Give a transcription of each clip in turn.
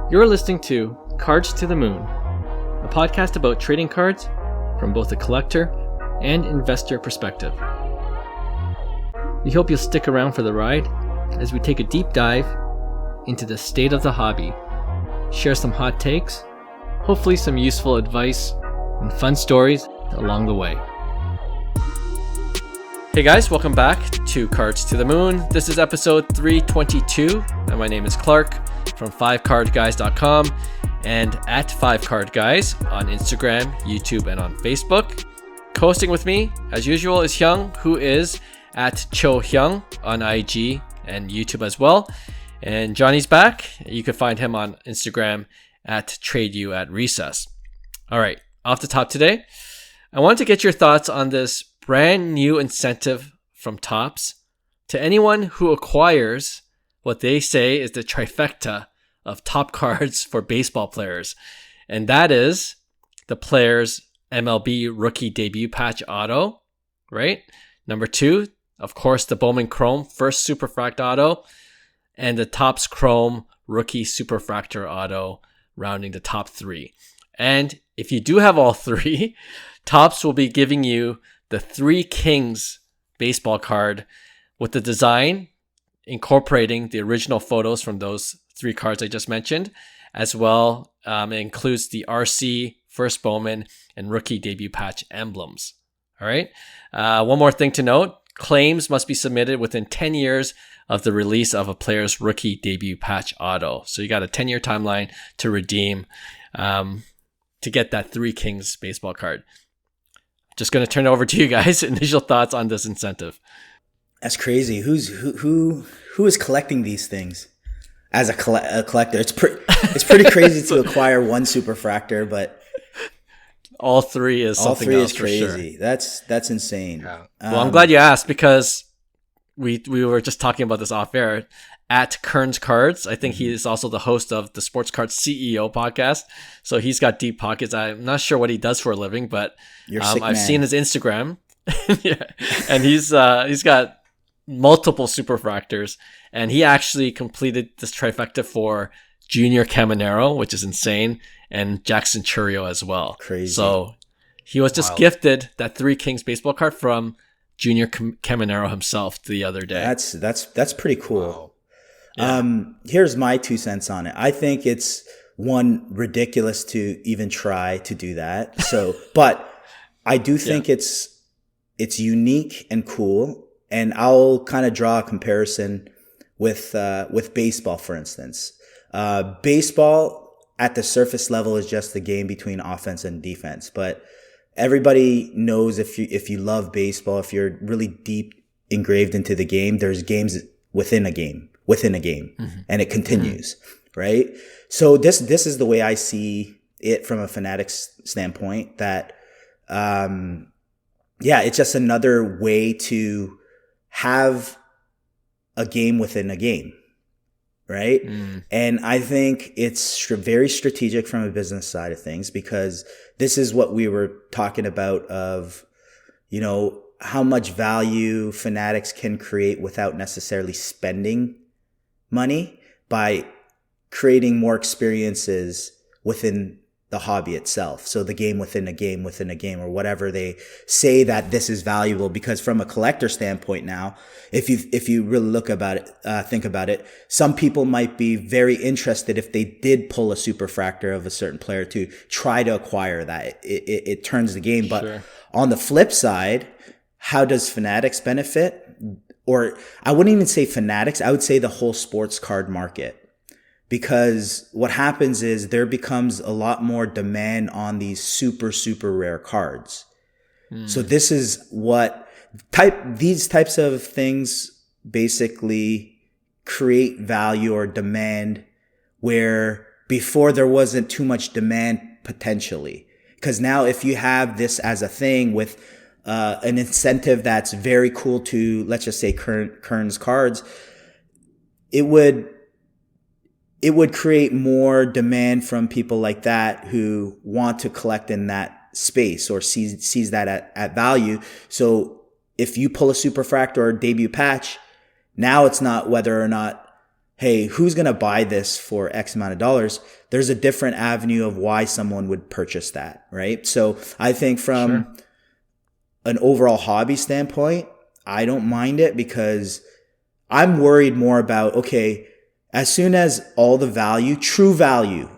You're listening to Cards to the Moon, a podcast about trading cards from both a collector and investor perspective. We hope you'll stick around for the ride as we take a deep dive into the state of the hobby, share some hot takes, hopefully some useful advice, and fun stories along the way. Hey guys, welcome back to Cards to the Moon. This is episode 322, and my name is Clark from 5cardguys.com and at 5cardguys on Instagram, YouTube, and on Facebook. Co-hosting with me, as usual, is Hyung, who is at Cho Hyung on IG and YouTube as well. And Johnny's back. You can find him on Instagram at TradeYou@Recess. All right, off the top today, I wanted to get your thoughts on this brand new incentive from Topps to anyone who acquires what they say is the trifecta of top cards for baseball players. And that is the player's MLB Rookie Debut Patch Auto, right? Number 2, of course, the Bowman Chrome First Superfractor Auto, and the Topps Chrome Rookie Superfractor Auto, rounding the top 3. And if you do have all 3, Topps will be giving you the Three Kings baseball card with the design incorporating the original photos from those 3 cards I just mentioned, as well. It includes the RC, First Bowman, and Rookie Debut Patch emblems. All right. One more thing to note, claims must be submitted within 10 years of the release of a player's Rookie Debut Patch Auto. So you got a 10-year timeline to redeem to get that Three Kings baseball card. Just going to turn it over to you guys. Initial thoughts on this incentive. That's crazy. Who is collecting these things as a collector? It's pretty crazy to acquire one Superfractor, but all 3 is something else for sure. Crazy. That's insane. Yeah. Well, I'm glad you asked because we were just talking about this off air. At Kern's Cards, I think he is also the host of the Sports Cards CEO podcast. So he's got deep pockets. I'm not sure what he does for a living, but I've seen his Instagram. Yeah. And he's got multiple Superfractors, and he actually completed this trifecta for Junior Caminero, which is insane, and Jackson Churio as well. Crazy. So he was just gifted that Three Kings baseball card from Junior Caminero himself the other day. That's pretty cool. Wow. Yeah. Here's my 2 cents on it. I think it's ridiculous to even try to do that. So, but I do think it's unique and cool. And I'll kind of draw a comparison with baseball, for instance. Baseball at the surface level is just the game between offense and defense. But everybody knows if you love baseball, if you're really deep engraved into the game, there's games within a game, mm-hmm. and it continues, right? So this is the way I see it from a Fanatics standpoint, that, it's just another way to have a game within a game, right? And I think it's very strategic from a business side of things, because this is what we were talking about of, how much value Fanatics can create without necessarily spending money by creating more experiences within the hobby itself. So the game within a game, or whatever they say that this is valuable. Because from a collector standpoint now, if you really think about it, some people might be very interested if they did pull a Superfractor of a certain player to try to acquire that. It turns the game. But sure. On the flip side, how does Fanatics benefit? Or I wouldn't even say Fanatics, I would say the whole sports card market. Because what happens is there becomes a lot more demand on these super, super rare cards. So this is what these types of things basically create value or demand, where before there wasn't too much demand potentially. Because now if you have this as a thing with an incentive that's very cool to, let's just say, Kern's Cards, it would create more demand from people like that who want to collect in that space or sees that at value. So if you pull a Superfractor or debut patch, now it's not whether or not hey, who's going to buy this for X amount of dollars? There's a different avenue of why someone would purchase that, right? So I think Sure. from an overall hobby standpoint, I don't mind it because I'm worried more about, okay, as soon as all the value, true value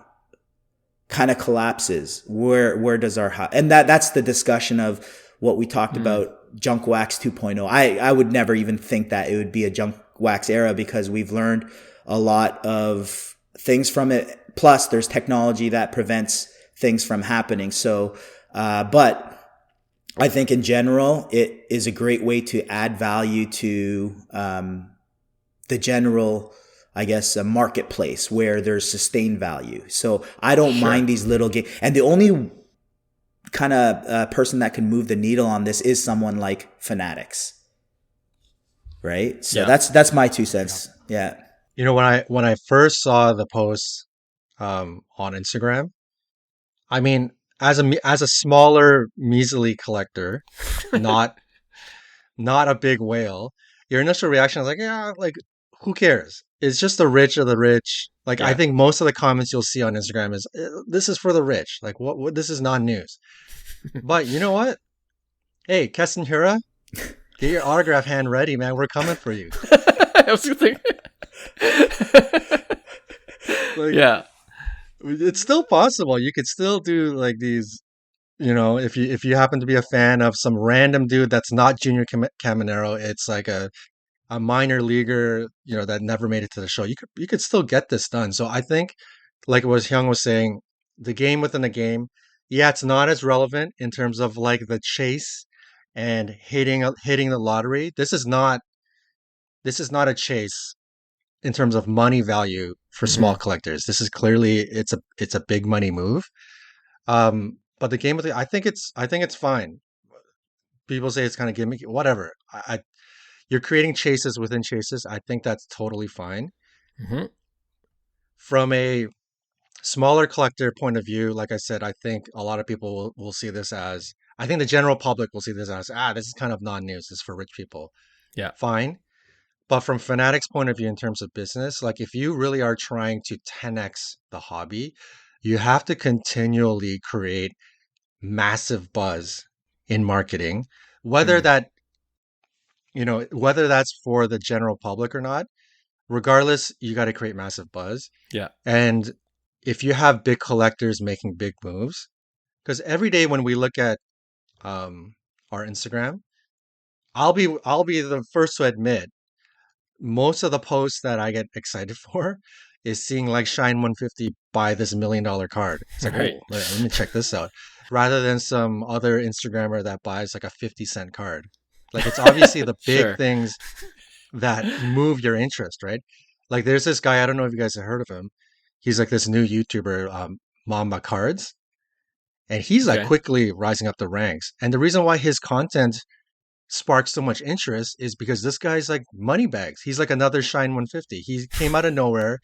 kind of collapses, where does our, and that's the discussion of what we talked Mm, about, junk wax 2.0. I would never even think that it would be a junk wax era because we've learned a lot of things from it. Plus there's technology that prevents things from happening. So, but I think in general, it is a great way to add value to the general, I guess, a marketplace where there's sustained value. So I don't sure. mind these little games. And the only kind of person that can move the needle on this is someone like Fanatics, right? So Yeah. that's my two Yeah. cents. Yeah. You know, when I first saw the post on Instagram, I mean, as a smaller measly collector, not not a big whale, your initial reaction is like, yeah, like who cares? It's just the rich of the rich. Like I Yeah. think most of the comments you'll see on Instagram is this is for the rich. Like what this is not news. But you know what? Hey, Keston Hura, get your autograph hand ready, man. We're coming for you. I was thinking. Like Yeah. it's still possible. You could still do like these, if you happen to be a fan of some random dude that's not Junior Caminero, it's like a minor leaguer, that never made it to the show. You could still get this done. So I think, like what Hyung was saying, the game within the game, yeah, it's not as relevant in terms of like the chase and hitting the lottery. This is not a chase in terms of money value for small Mm-hmm. collectors. This is clearly it's a big money move. But the game with I think it's fine. People say it's kind of gimmicky, whatever. You're creating chases within chases. I think that's totally fine. Hmm. From a smaller collector point of view, like I said, I think a lot of people will see this as, I think the general public will see this as, this is kind of non-news. This is for rich people. Yeah. Fine. But from Fanatics' point of view, in terms of business, like if you really are trying to 10x the hobby, you have to continually create massive buzz in marketing, whether Mm. that, whether that's for the general public or not. Regardless, you got to create massive buzz. Yeah. And if you have big collectors making big moves, because every day when we look at um, our Instagram, I'll be the first to admit most of the posts that I get excited for is seeing like Shine 150 buy this $1 million card. It's like, Right. oh, let me check this out, rather than some other Instagrammer that buys like a 50-cent card. Like it's obviously the big Sure. things that move your interest, right? Like there's this guy, I don't know if you guys have heard of him. He's like this new YouTuber, Mamba Cards, and he's like Okay. quickly rising up the ranks. And the reason why his content sparks so much interest is because this guy's like money bags. He's like another Shine 150. He came out of nowhere.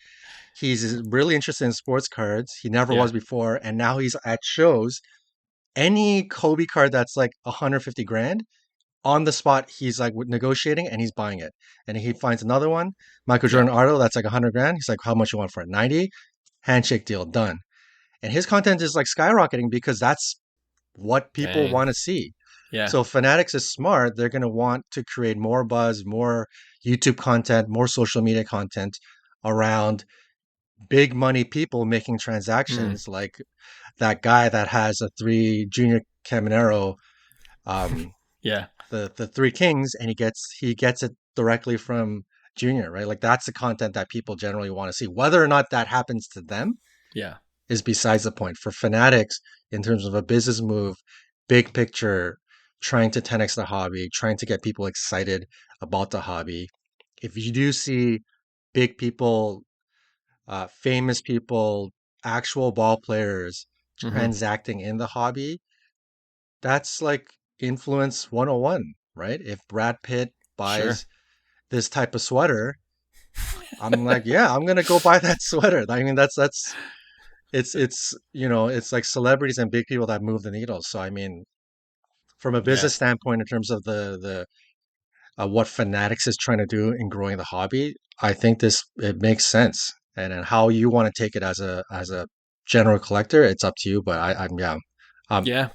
He's really interested in sports cards. He never Yeah. was before, and now he's at shows. Any Kobe card that's like 150 grand, on the spot he's like negotiating and he's buying it. And he finds another one, Michael Yeah. Jordan Auto, that's like 100 grand. He's like, how much you want for it? 90. Handshake deal done. And his content is like skyrocketing because that's what people Dang. want to see. Yeah. So Fanatics is smart. They're going to want to create more buzz, more YouTube content, more social media content around big money people making Mm. transactions, like that guy that has a three Junior Caminero, um, Yeah. the three kings, and he gets it directly from Junior, right? Like that's the content that people generally want to see. Whether or not that happens to them Yeah. is besides the point. For Fanatics, in terms of a business move, big picture, trying to 10x the hobby, trying to get people excited about the hobby. If you do see big people, famous people, actual ball players Hmm. transacting in the hobby, that's like influence 101, right? If Brad Pitt Sure. buys this type of sweater, I'm like, yeah, I'm gonna go buy that sweater. I mean, that's it's like celebrities and big people that move the needle. So I mean, from a Yeah. business standpoint, in terms of the what Fanatics is trying to do in growing the hobby, I think it makes sense. And how you want to take it as a general collector, it's up to you. But I'm yeah, um, Yeah.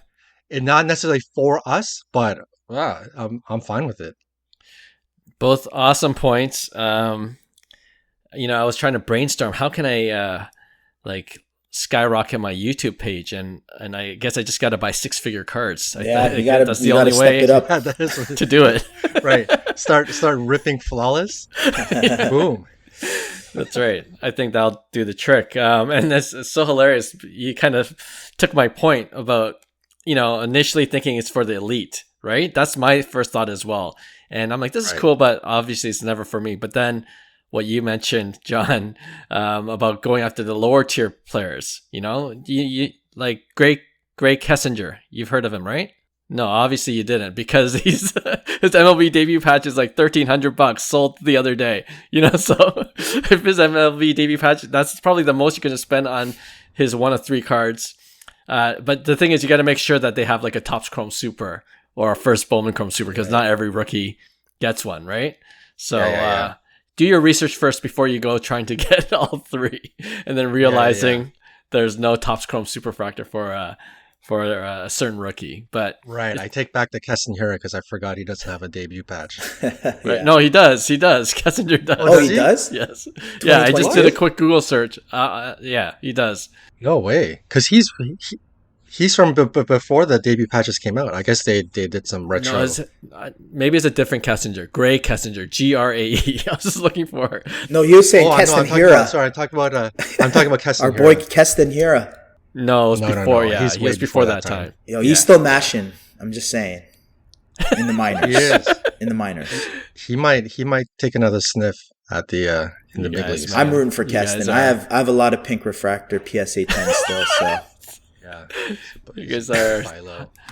it not necessarily for us, but yeah, I'm fine with it. Both awesome points. I was trying to brainstorm how can I like skyrocket my YouTube page, and I guess I just got to buy 6-figure cards. That's the only way step it up. Yeah, that is to do it. right. Start ripping flawless. Boom. That's right. I think that'll do the trick. And it's so hilarious. You kind of took my point about, initially thinking it's for the elite, right? That's my first thought as well. And I'm like, this is cool, but obviously it's never for me. But then what you mentioned, John, about going after the lower tier players, you like Gray Kessinger. You've heard of him, right? No, obviously you didn't, because his MLB debut patch is like $1,300 sold the other day. So if his MLB debut patch, that's probably the most you're going to spend on his 1 of 3 cards. But the thing is, you got to make sure that they have like a Topps Chrome Super or a first Bowman Chrome Super, because not every rookie gets one, right? So do your research first before you go trying to get all 3, and then realizing there's no Topps Chrome Superfractor for a certain rookie. But I take back the Keston because I forgot he doesn't have a debut patch. Right. No, he does. Kessinger does. Oh, he does? Yes. Yeah, I just did a quick Google search. Yeah, he does. No way, because he's from before the debut patches came out. I guess they did some retro. No, maybe it's a different Kessinger. Gray Kessinger. Grae. I was just looking for. No, you're saying Keston Hira. Sorry, I'm talking about Keston. Our boy Keston Hira. No, it was before. No. Yeah, he was before that time. He's still mashing. I'm just saying. In the minors. He is. In the minors. He might take another sniff at the in the big leagues. I'm rooting for Keston. I have a lot of pink refractor PSA 10 still, so. Yeah. You guys are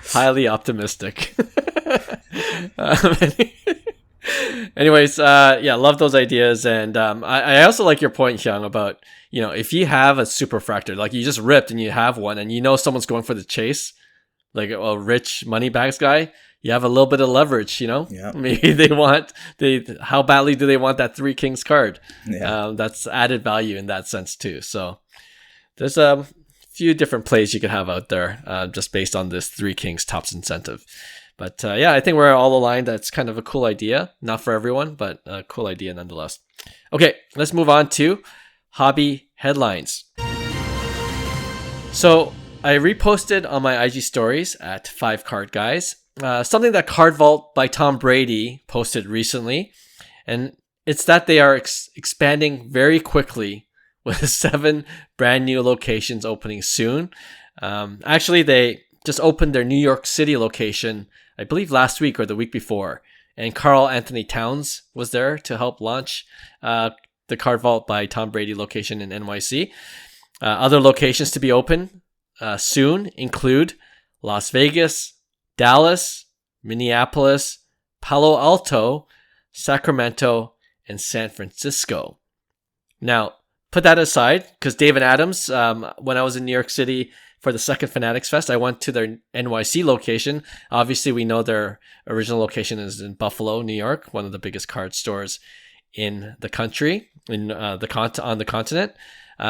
highly optimistic. Anyways, love those ideas. And I also like your point, Hyung, about, if you have a superfractor, like you just ripped and you have one, and someone's going for the chase, like a rich money bags guy, you have a little bit of leverage, Yeah. Maybe how badly do they want that 3 Kings card? Yeah. That's added value in that sense too. So there's a few different plays you could have out there, just based on this 3 Kings Topps incentive. But I think we're all aligned. That's kind of a cool idea. Not for everyone, but a cool idea nonetheless. Okay, let's move on to hobby headlines. So I reposted on my IG stories at 5 Card Guys something that Card Vault by Tom Brady posted recently, and it's that they are expanding very quickly with 7 brand new locations opening soon. Actually, they just opened their New York City location, I believe last week or the week before, and Carl Anthony Towns was there to help launch the Card Vault by Tom Brady location in NYC. Other locations to be open soon include Las Vegas, Dallas, Minneapolis, Palo Alto, Sacramento, and San Francisco. Now, put that aside, because David Adams, when I was in New York City for the second Fanatics Fest, I went to their NYC location. Obviously, we know their original location is in Buffalo, New York, one of the biggest card stores in the country, on the continent.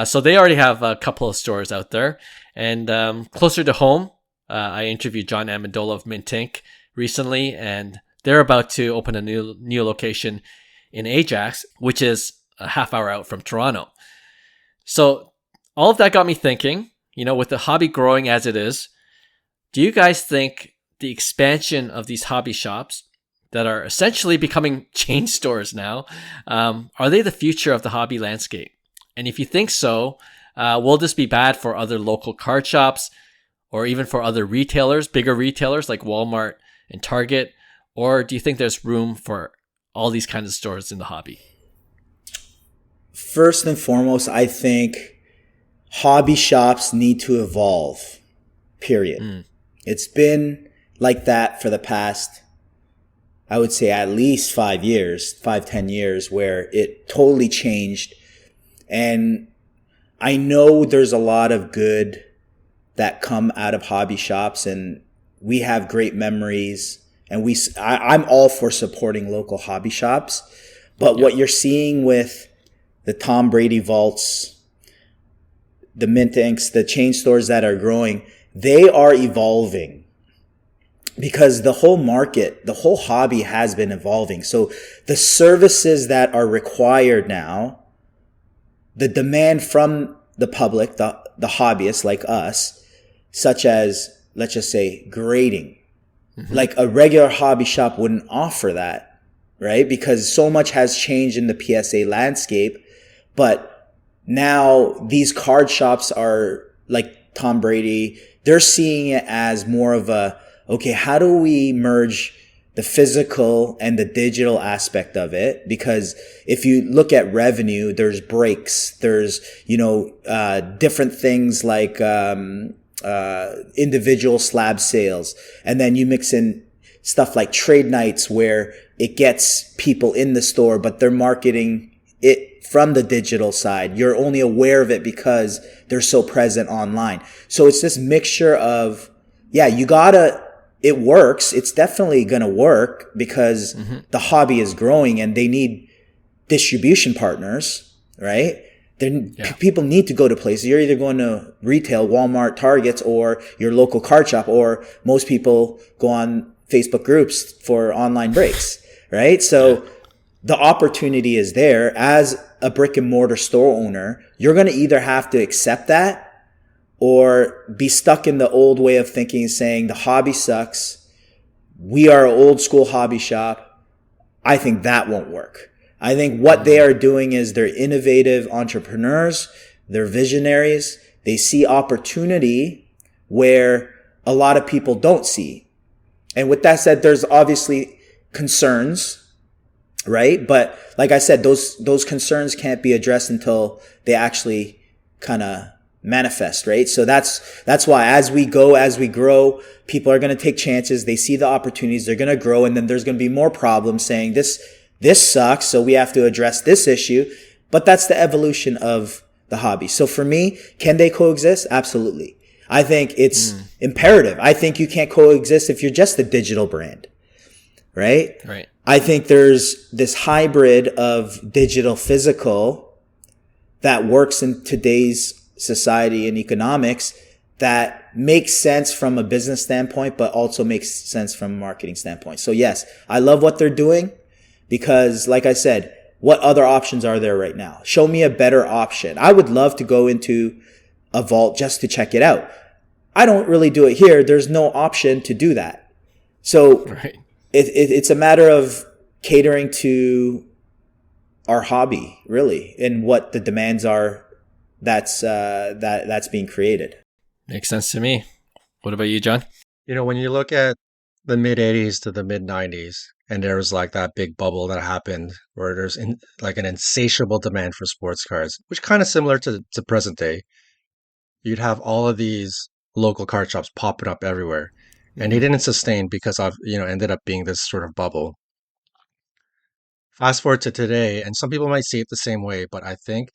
So they already have a couple of stores out there. And closer to home, I interviewed John Amendola of Mint Inc. recently, and they're about to open a new location in Ajax, which is a half hour out from Toronto. So all of that got me thinking, with the hobby growing as it is, do you guys think the expansion of these hobby shops that are essentially becoming chain stores now, are they the future of the hobby landscape? And if you think so, will this be bad for other local card shops, or even for other retailers, bigger retailers like Walmart and Target? Or do you think there's room for all these kinds of stores in the hobby? First and foremost, I think hobby shops need to evolve, period. It's been like that for the past, I would say at least 10 years, where it totally changed. And I know there's a lot of good that come out of hobby shops, and we have great memories And I'm all for supporting local hobby shops. But what you're seeing with the Tom Brady vaults, the Mint Inks, the chain stores that are growing, they are evolving because the whole market, the whole hobby has been evolving. So the services that are required now, the demand from the public, the hobbyists like us, such as, let's just say, grading. Like a regular hobby shop wouldn't offer that, right? Because so much has changed in the PSA landscape. But now these card shops are like Tom Brady. They're seeing it as more of a, okay, how do we merge the physical and the digital aspect of it? Because if you look at revenue, there's breaks, there's, different things like, individual slab sales. And then you mix in stuff like trade nights where it gets people in the store, but they're marketing it from the digital side. You're only aware of it because they're so present online. So it's this mixture of, it works. It's definitely going to work because the hobby is growing and they need distribution partners, right? People need to go to places. You're either going to retail, Walmart, Targets, or your local card shop, or most people go on Facebook groups for online breaks, right? So the opportunity is there. As a brick and mortar store owner, you're going to either have to accept that or be stuck in the old way of thinking, saying the hobby sucks. We are an old school hobby shop. I think that won't work. I think what they are doing is they're innovative entrepreneurs. They're visionaries. They see opportunity where a lot of people don't see. And with that said, there's obviously concerns, right? But like I said, those concerns can't be addressed until they actually kind of manifest, right? So that's why as we grow, people are going to take chances. They see the opportunities. They're going to grow. And then there's going to be more problems saying this sucks, so we have to address this issue. But that's the evolution of the hobby. So for me, can they coexist? Absolutely. I think it's imperative. I think you can't coexist if you're just a digital brand, right? Right. I think there's this hybrid of digital physical that works in today's society and economics that makes sense from a business standpoint, but also makes sense from a marketing standpoint. So yes, I love what they're doing. Because like I said, what other options are there right now? Show me a better option. I would love to go into a vault just to check it out. I don't really do it here. There's no option to do that. So it's a matter of catering to our hobby, really, and what the demands are that's being created. Makes sense to me. What about you, John? When you look at the mid 80s to the mid 90s, and there was like that big bubble that happened where there's like an insatiable demand for sports cards, which kind of similar to present day. You'd have all of these local card shops popping up everywhere, and they didn't sustain because of, ended up being this sort of bubble. Fast forward to today, and some people might see it the same way, but I think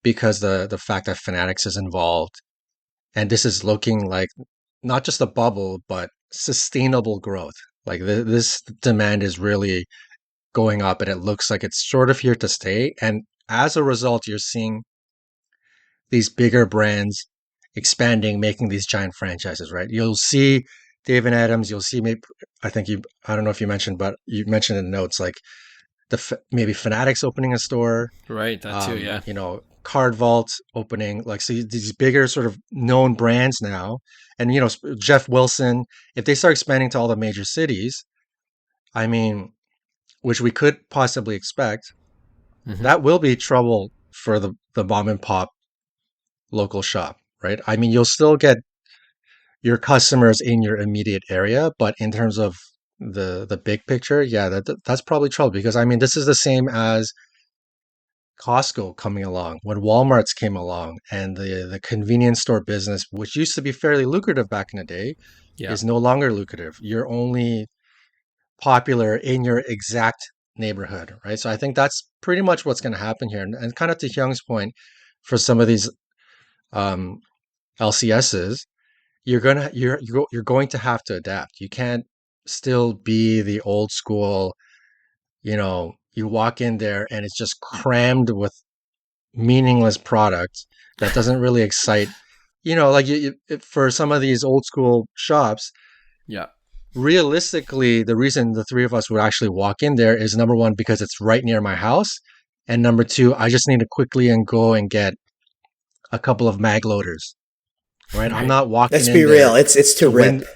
because the fact that Fanatics is involved, and this is looking like not just a bubble, but sustainable growth. Like this demand is really going up and it looks like it's sort of here to stay. And as a result, you're seeing these bigger brands expanding, making these giant franchises, right? You'll see David Adams, you'll see maybe, I don't know if you mentioned, but you mentioned in the notes, like maybe Fanatics opening a store. Right, that too, yeah. Card Vault opening, like, so these bigger sort of known brands now. And, Jeff Wilson, if they start expanding to all the major cities, I mean, which we could possibly expect, that will be trouble for the mom and pop local shop, right? I mean, you'll still get your customers in your immediate area, but in terms of the big picture, yeah, that's probably trouble because, I mean, this is the same as Costco coming along, when Walmart's came along, and the convenience store business, which used to be fairly lucrative back in the day, is no longer lucrative. You're only popular in your exact neighborhood, right? So I think that's pretty much what's going to happen here. And kind of to Hyung's point, for some of these LCSs, you're going to have to adapt. You can't still be the old school, you walk in there and it's just crammed with meaningless product that doesn't really excite, like for some of these old school shops, Yeah. realistically, the reason the three of us would actually walk in there is number one, because it's right near my house. And number two, I just need to quickly and go and get a couple of mag loaders, right? I'm Right. not walking Let's in be there real. It's to to win rip.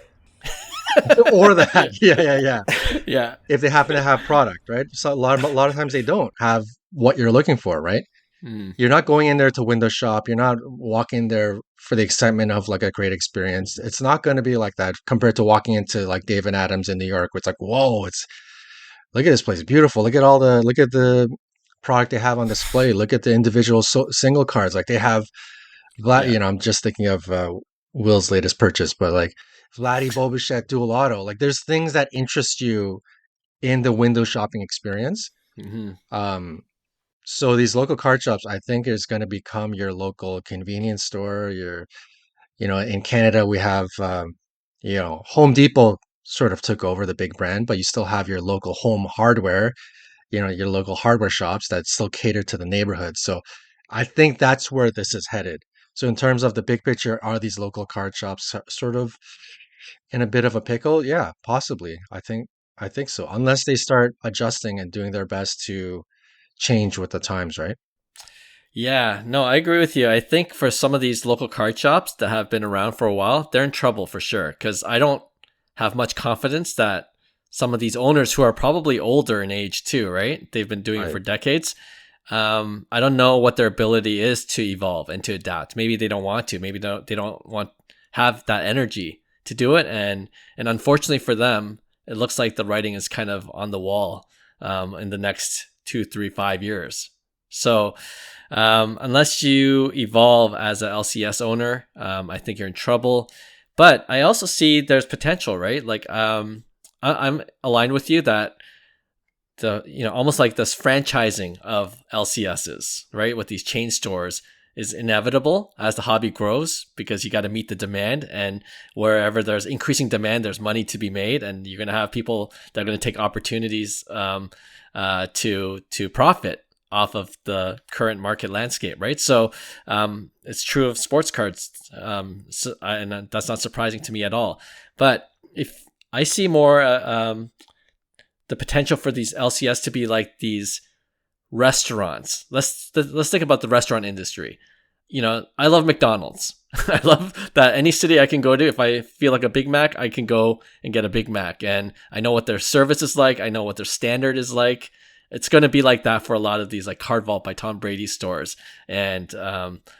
or that. Yeah. Yeah. If they happen to have product, right? So a lot of times they don't have what you're looking for, right? Mm. You're not going in there to window shop. You're not walking there for the excitement of like a great experience. It's not going to be like that compared to walking into like Dave and Adams in New York, where it's like, whoa, look at this place, beautiful. Look at the product they have on display. Look at the individual single cards. Like they have, Yeah. I'm just thinking of Will's latest purchase, but like Vladdy Bobichek Dual Auto. Like there's things that interest you in the window shopping experience. Hmm. Um, so these local card shops, I think, is going to become your local convenience store. In Canada, we have, Home Depot sort of took over the big brand, but you still have your local home hardware, your local hardware shops that still cater to the neighborhood. So I think that's where this is headed. So in terms of the big picture, are these local card shops sort of in a bit of a pickle? Yeah, possibly. I think so. Unless they start adjusting and doing their best to change with the times, right? Yeah, no, I agree with you. I think for some of these local card shops that have been around for a while, they're in trouble for sure. Because I don't have much confidence that some of these owners who are probably older in age too, right? They've been doing it Right. for decades. I don't know what their ability is to evolve and to adapt. Maybe they don't want to. Maybe they don't want have that energy to do it. And unfortunately for them, it looks like the writing is kind of on the wall in the next 2, 3, 5 years. So unless you evolve as a LCS owner, I think you're in trouble. But I also see there's potential, right? Like I'm aligned with you that almost like this franchising of LCSs, right, with these chain stores is inevitable as the hobby grows because you got to meet the demand, and wherever there's increasing demand, there's money to be made, and you're going to have people that are going to take opportunities to profit off of the current market landscape, right? So it's true of sports cards, and that's not surprising to me at all. But if I see more the potential for these LCS to be like these restaurants. Let's think about the restaurant industry. I love McDonald's. I love that any city I can go to, if I feel like a Big Mac, I can go and get a Big Mac. And I know what their service is like. I know what their standard is like. It's going to be like that for a lot of these like Card Vault by Tom Brady stores and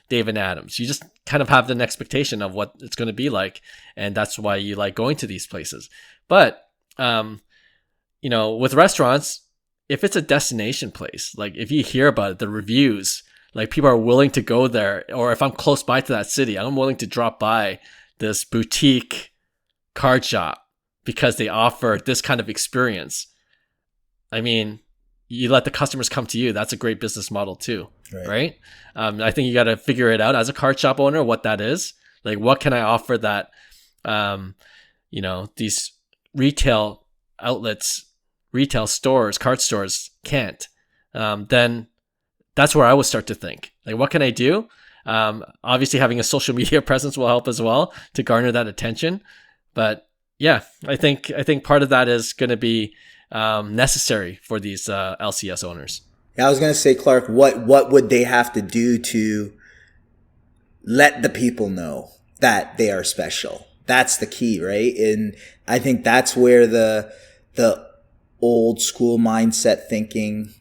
Dave and Adams. You just kind of have an expectation of what it's going to be like. And that's why you like going to these places. But with restaurants, if it's a destination place, like if you hear about it, the reviews, like people are willing to go there, or if I'm close by to that city, I'm willing to drop by this boutique card shop because they offer this kind of experience. I mean, you let the customers come to you. That's a great business model too, right? I think you got to figure it out as a card shop owner, what that is. Like, what can I offer that, these retail outlets, retail stores, card stores can't, then that's where I would start to think, like, what can I do? Obviously having a social media presence will help as well to garner that attention. But yeah, I think part of that is going to be necessary for these LCS owners. Yeah, I was gonna say, Clark, what would they have to do to let the people know that they are special? That's the key, right? And I think that's where the old school mindset thinking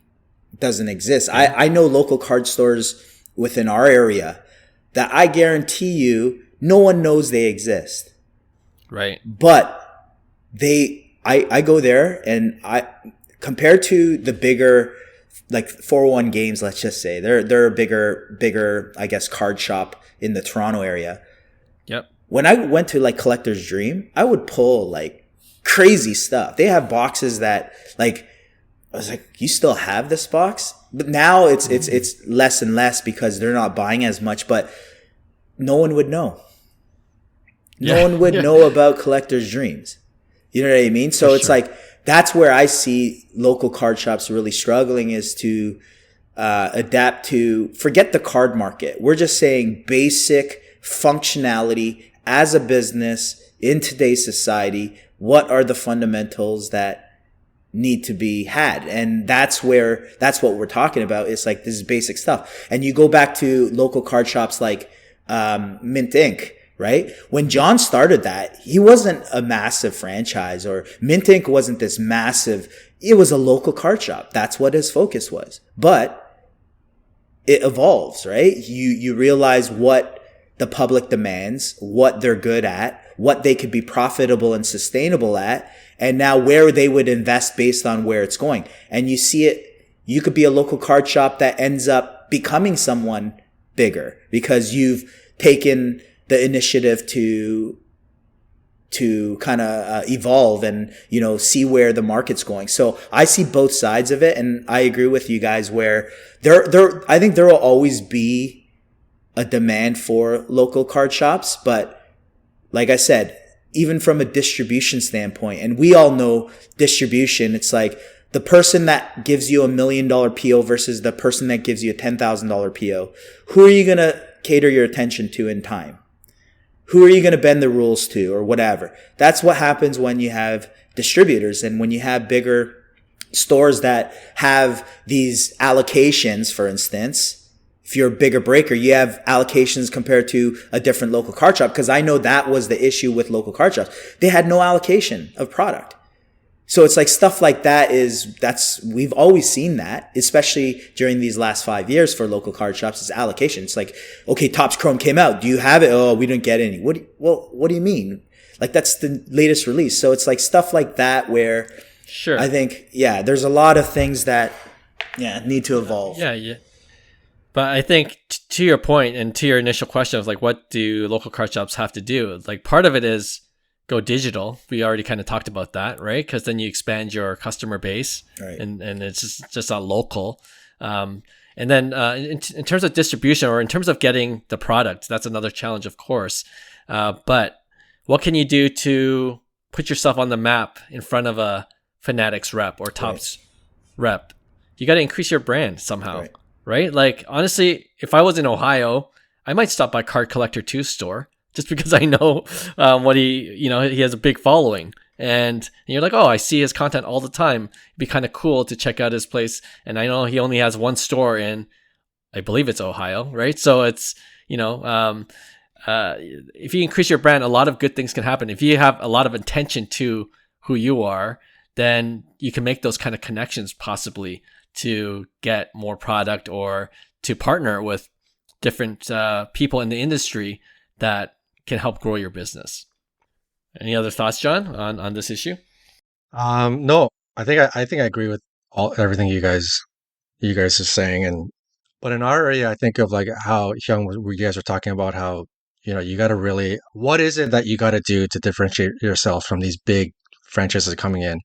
doesn't exist. I know local card stores within our area that I guarantee you no one knows they exist. Right. But I go there, and compared to the bigger, like 401 games, let's just say, they're a bigger, I guess, card shop in the Toronto area. Yep. When I went to like Collector's Dream, I would pull like crazy stuff. They have boxes that, like, I was like, you still have this box? But now it's less and less because they're not buying as much, but no one would know. No one would know about Collector's Dreams. You know what I mean? For So it's sure. like, that's where I see local card shops really struggling, is to adapt to, forget the card market. We're just saying basic functionality as a business in today's society. What are the fundamentals that need to be had? And that's what we're talking about. It's like, this is basic stuff. And you go back to local card shops like Mint Inc., right? When John started that, he wasn't a massive franchise, or Mint Inc. wasn't this massive. It was a local card shop. That's what his focus was. But it evolves, right? You realize what the public demands, what they're good at, what they could be profitable and sustainable at, and now where they would invest based on where it's going. And you see it, you could be a local card shop that ends up becoming someone bigger because you've taken the initiative to kind of evolve and, see where the market's going. So I see both sides of it. And I agree with you guys where I think there will always be a demand for local card shops. But like I said, even from a distribution standpoint, and we all know distribution, it's like the person that gives you $1 million PO versus the person that gives you a $10,000 PO. Who are you going to cater your attention to in time? Who are you going to bend the rules to, or whatever? That's what happens when you have distributors, and when you have bigger stores that have these allocations. For instance, if you're a bigger breaker, you have allocations compared to a different local card shop. Because I know that was the issue with local card shops. They had no allocation of product. So it's like stuff like that we've always seen that, especially during these last 5 years for local card shops, is allocation. It's like, okay, Topps Chrome came out. Do you have it? Oh, we didn't get any. What do you mean? Like, that's the latest release. So it's like stuff like that where Sure. I think, there's a lot of things that, need to evolve. Yeah. But I think to your point and to your initial question of like, what do local card shops have to do? Like, part of it is go digital. We already kind of talked about that, right? Because then you expand your customer base, Right. and it's just not local. And then in terms of distribution, or in terms of getting the product, that's another challenge, of course. But what can you do to put yourself on the map in front of a Fanatics rep or Topps rep? You got to increase your brand somehow, right? Like, honestly, if I was in Ohio, I might stop by Card Collector 2's store, just because I know what he has a big following. And you're like, oh, I see his content all the time. It'd be kind of cool to check out his place. And I know he only has one store in, I believe it's Ohio, right? So it's, if you increase your brand, a lot of good things can happen. If you have a lot of attention to who you are, then you can make those kind of connections possibly to get more product, or to partner with different people in the industry that can help grow your business. Any other thoughts, John, on this issue? No, I think I agree with everything you guys are saying. But in our area, I think of like how Hyung, you guys are talking about how, you got to really, what is it that you got to do to differentiate yourself from these big franchises coming in?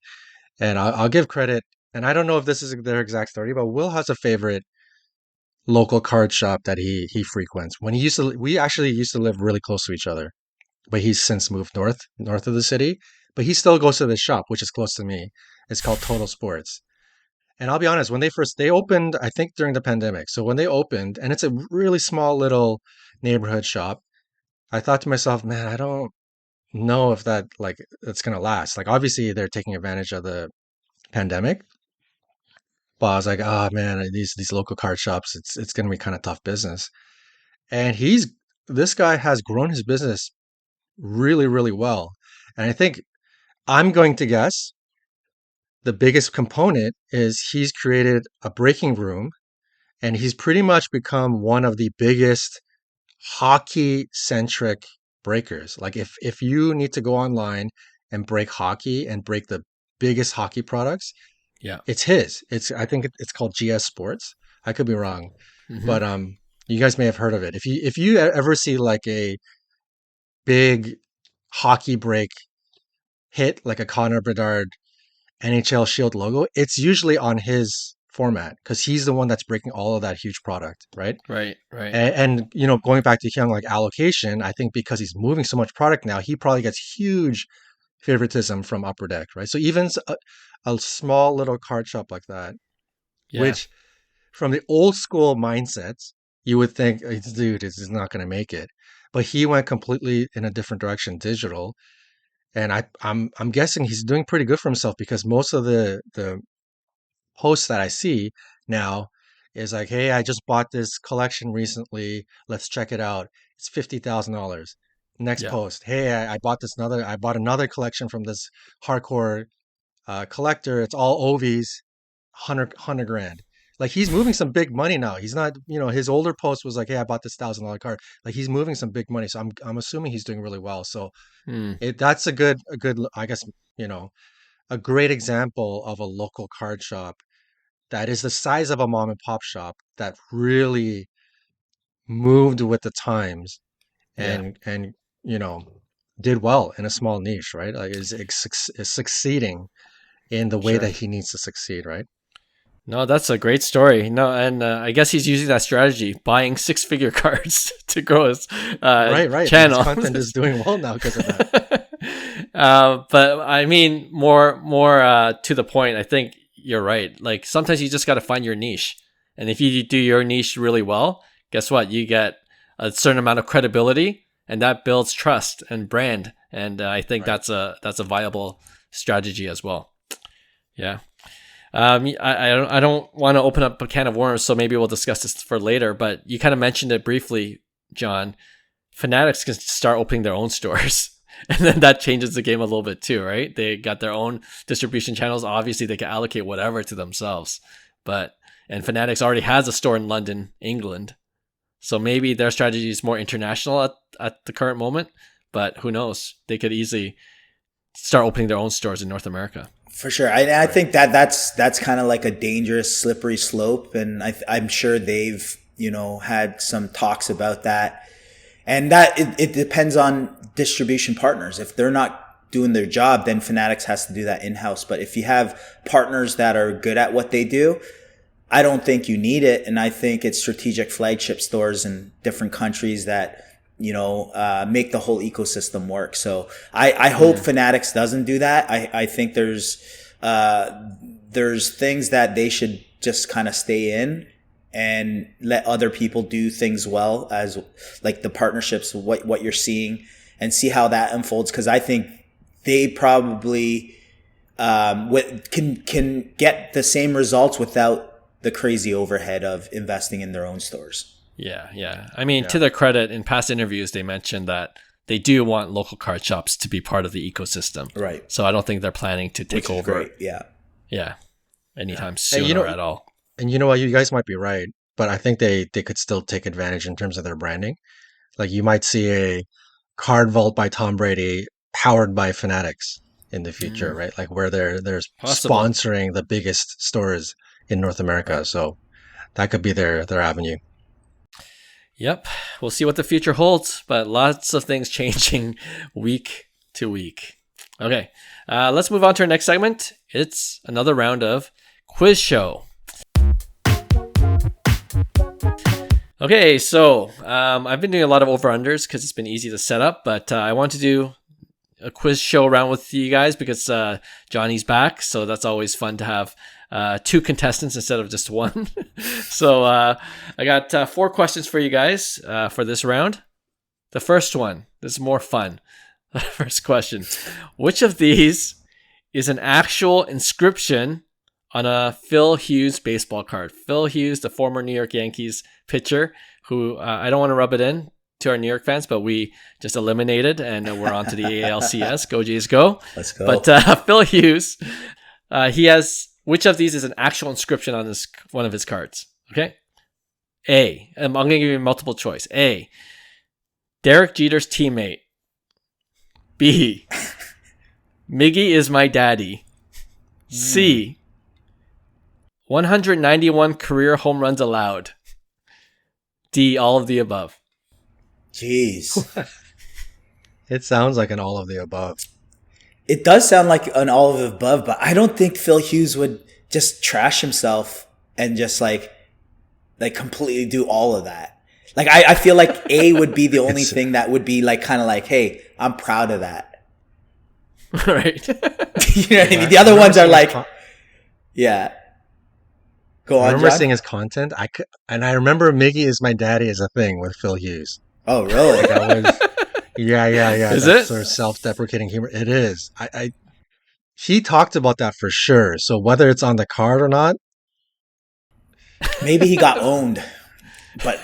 And I'll give credit, and I don't know if this is their exact story, but Will has a favorite local card shop that he frequents. When we actually used to live really close to each other, but he's since moved north of the city. But he still goes to this shop, which is close to me. It's called Total Sports. And I'll be honest, when they opened, I think during the pandemic. So when they opened, and it's a really small little neighborhood shop, I thought to myself, man, I don't know if it's gonna last. Like, obviously they're taking advantage of the pandemic, but I was like, oh man, these local card shops, it's gonna be kind of tough business. And this guy has grown his business really, really well. And I think, I'm going to guess, the biggest component is he's created a breaking room, and he's pretty much become one of the biggest hockey centric breakers. Like, if you need to go online and break hockey and break the biggest hockey products, Yeah. it's his. I think it's called GS Sports. I could be wrong, Mm-hmm. but you guys may have heard of it. If you ever see like a big hockey break hit, like a Connor Bedard NHL Shield logo, it's usually on his format, because he's the one that's breaking all of that huge product, right? Right. And going back to Hyung, like allocation, I think because he's moving so much product now, he probably gets huge favoritism from Upper Deck, right? So even a small little card shop like that, Yeah. which from the old school mindsets, you would think, dude, this is not going to make it. But he went completely in a different direction, digital. And I'm guessing he's doing pretty good for himself, because most of the posts that I see now is like, hey, I just bought this collection recently. Let's check it out. It's $50,000. Next Yeah. post, hey, I bought another collection from this hardcore collector. It's all Ovies, 100 grand. Like, he's moving some big money now. He's not, his older post was like, hey, I bought this $1,000 card. Like, he's moving some big money. So I'm assuming he's doing really well. So that's a good, I guess, a great example of a local card shop that is the size of a mom and pop shop that really moved with the times Yeah. and did well in a small niche, right? Like, is succeeding in the way Sure. that he needs to succeed, right? No, that's a great story. No, and I guess he's using that strategy, buying six-figure cards to grow his Right. channel. His content is doing well now because of that. But I mean, more to the point, I think you're right. Like, sometimes you just got to find your niche, and if you do your niche really well, guess what? You get a certain amount of credibility, and that builds trust and brand. And I think that's a viable strategy as well. Yeah. I don't want to open up a can of worms, so maybe we'll discuss this for later. But you kind of mentioned it briefly, John. Fanatics can start opening their own stores, and then that changes the game a little bit too, right? They got their own distribution channels. Obviously, they can allocate whatever to themselves. And Fanatics already has a store in London, England, so maybe their strategy is more international at the current moment. But who knows? They could easily start opening their own stores in North America. For sure. I think that's kind of like a dangerous, slippery slope. And I'm sure they've, had some talks about that. And that it depends on distribution partners. If they're not doing their job, then Fanatics has to do that in-house. But if you have partners that are good at what they do, I don't think you need it. And I think it's strategic flagship stores in different countries that, make the whole ecosystem work. So I hope Fanatics doesn't do that. I think there's things that they should just kind of stay in and let other people do things well, as like the partnerships, what you're seeing, and see how that unfolds. Cause I think they probably, can get the same results without the crazy overhead of investing in their own stores. Yeah. I mean, to their credit, in past interviews, they mentioned that they do want local card shops to be part of the ecosystem. Right. So I don't think they're planning to take over. Great. Yeah. Yeah. Anytime soon or at all. And you know what? You guys might be right, but I think they could still take advantage in terms of their branding. Like, you might see a card vault by Tom Brady powered by Fanatics in the future, right? Like, where they're sponsoring the biggest stores in North America. Right. So that could be their avenue. Yep. We'll see what the future holds, but lots of things changing week to week. Okay. Let's move on to our next segment. It's another round of Quiz Show. Okay, so I've been doing a lot of over-unders because it's been easy to set up, but I want to do a quiz show round with you guys because Johnny's back, so that's always fun to have two contestants instead of just one. So I got 4 questions for you guys for this round. The first one, this is more fun. The first question, which of these is an actual inscription on a Phil Hughes baseball card? Phil Hughes, the former New York Yankees pitcher, who I don't want to rub it in to our New York fans, but we just eliminated, and we're on to the ALCS. Go Jays, go. Let's go. But Phil Hughes, he has, which of these is an actual inscription on one of his cards? Okay. A, I'm going to give you multiple choice. A, Derek Jeter's teammate. B, Miggy is my daddy. C, 191 career home runs allowed. D, all of the above. Jeez. It sounds like an all of the above. It does sound like an all of the above, but I don't think Phil Hughes would just trash himself and just like completely do all of that. Like, I feel like A would be the only thing that would be like kind of like, hey, I'm proud of that. Right. You know what I mean? The other ones are like, yeah. Go I on, remember John. seeing his content. I remember Miggy is my daddy is a thing with Phil Hughes. Oh, really? Like that was, yeah. Is That it? sort of self-deprecating humor. It is. He talked about that for sure. So whether it's on the card or not, Maybe he got owned, but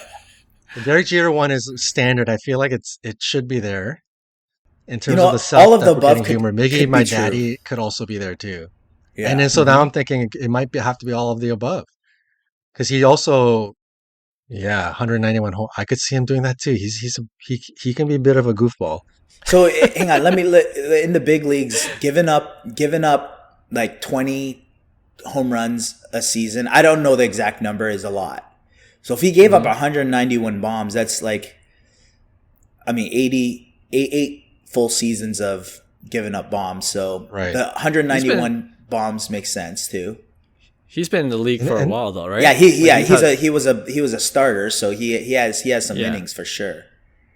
the Derek Jeter one is standard. I feel like it should be there in terms know, of the all of the above self-deprecating humor. Miggy, could my be true. daddy, could also be there too. Yeah. And then so now I'm thinking it might have to be all of the above because he also, 191 home. I could see him doing that too. He can be a bit of a goofball. So hang on, in the big leagues, giving up like 20 home runs a season. I don't know the exact number, is a lot. So if he gave up 191 bombs, that's like, I mean, 88 full seasons of giving up bombs. So Right. the 191 bombs makes sense too. He's been in the league for a while, though, right? Yeah, he was a starter, so he has some innings for sure.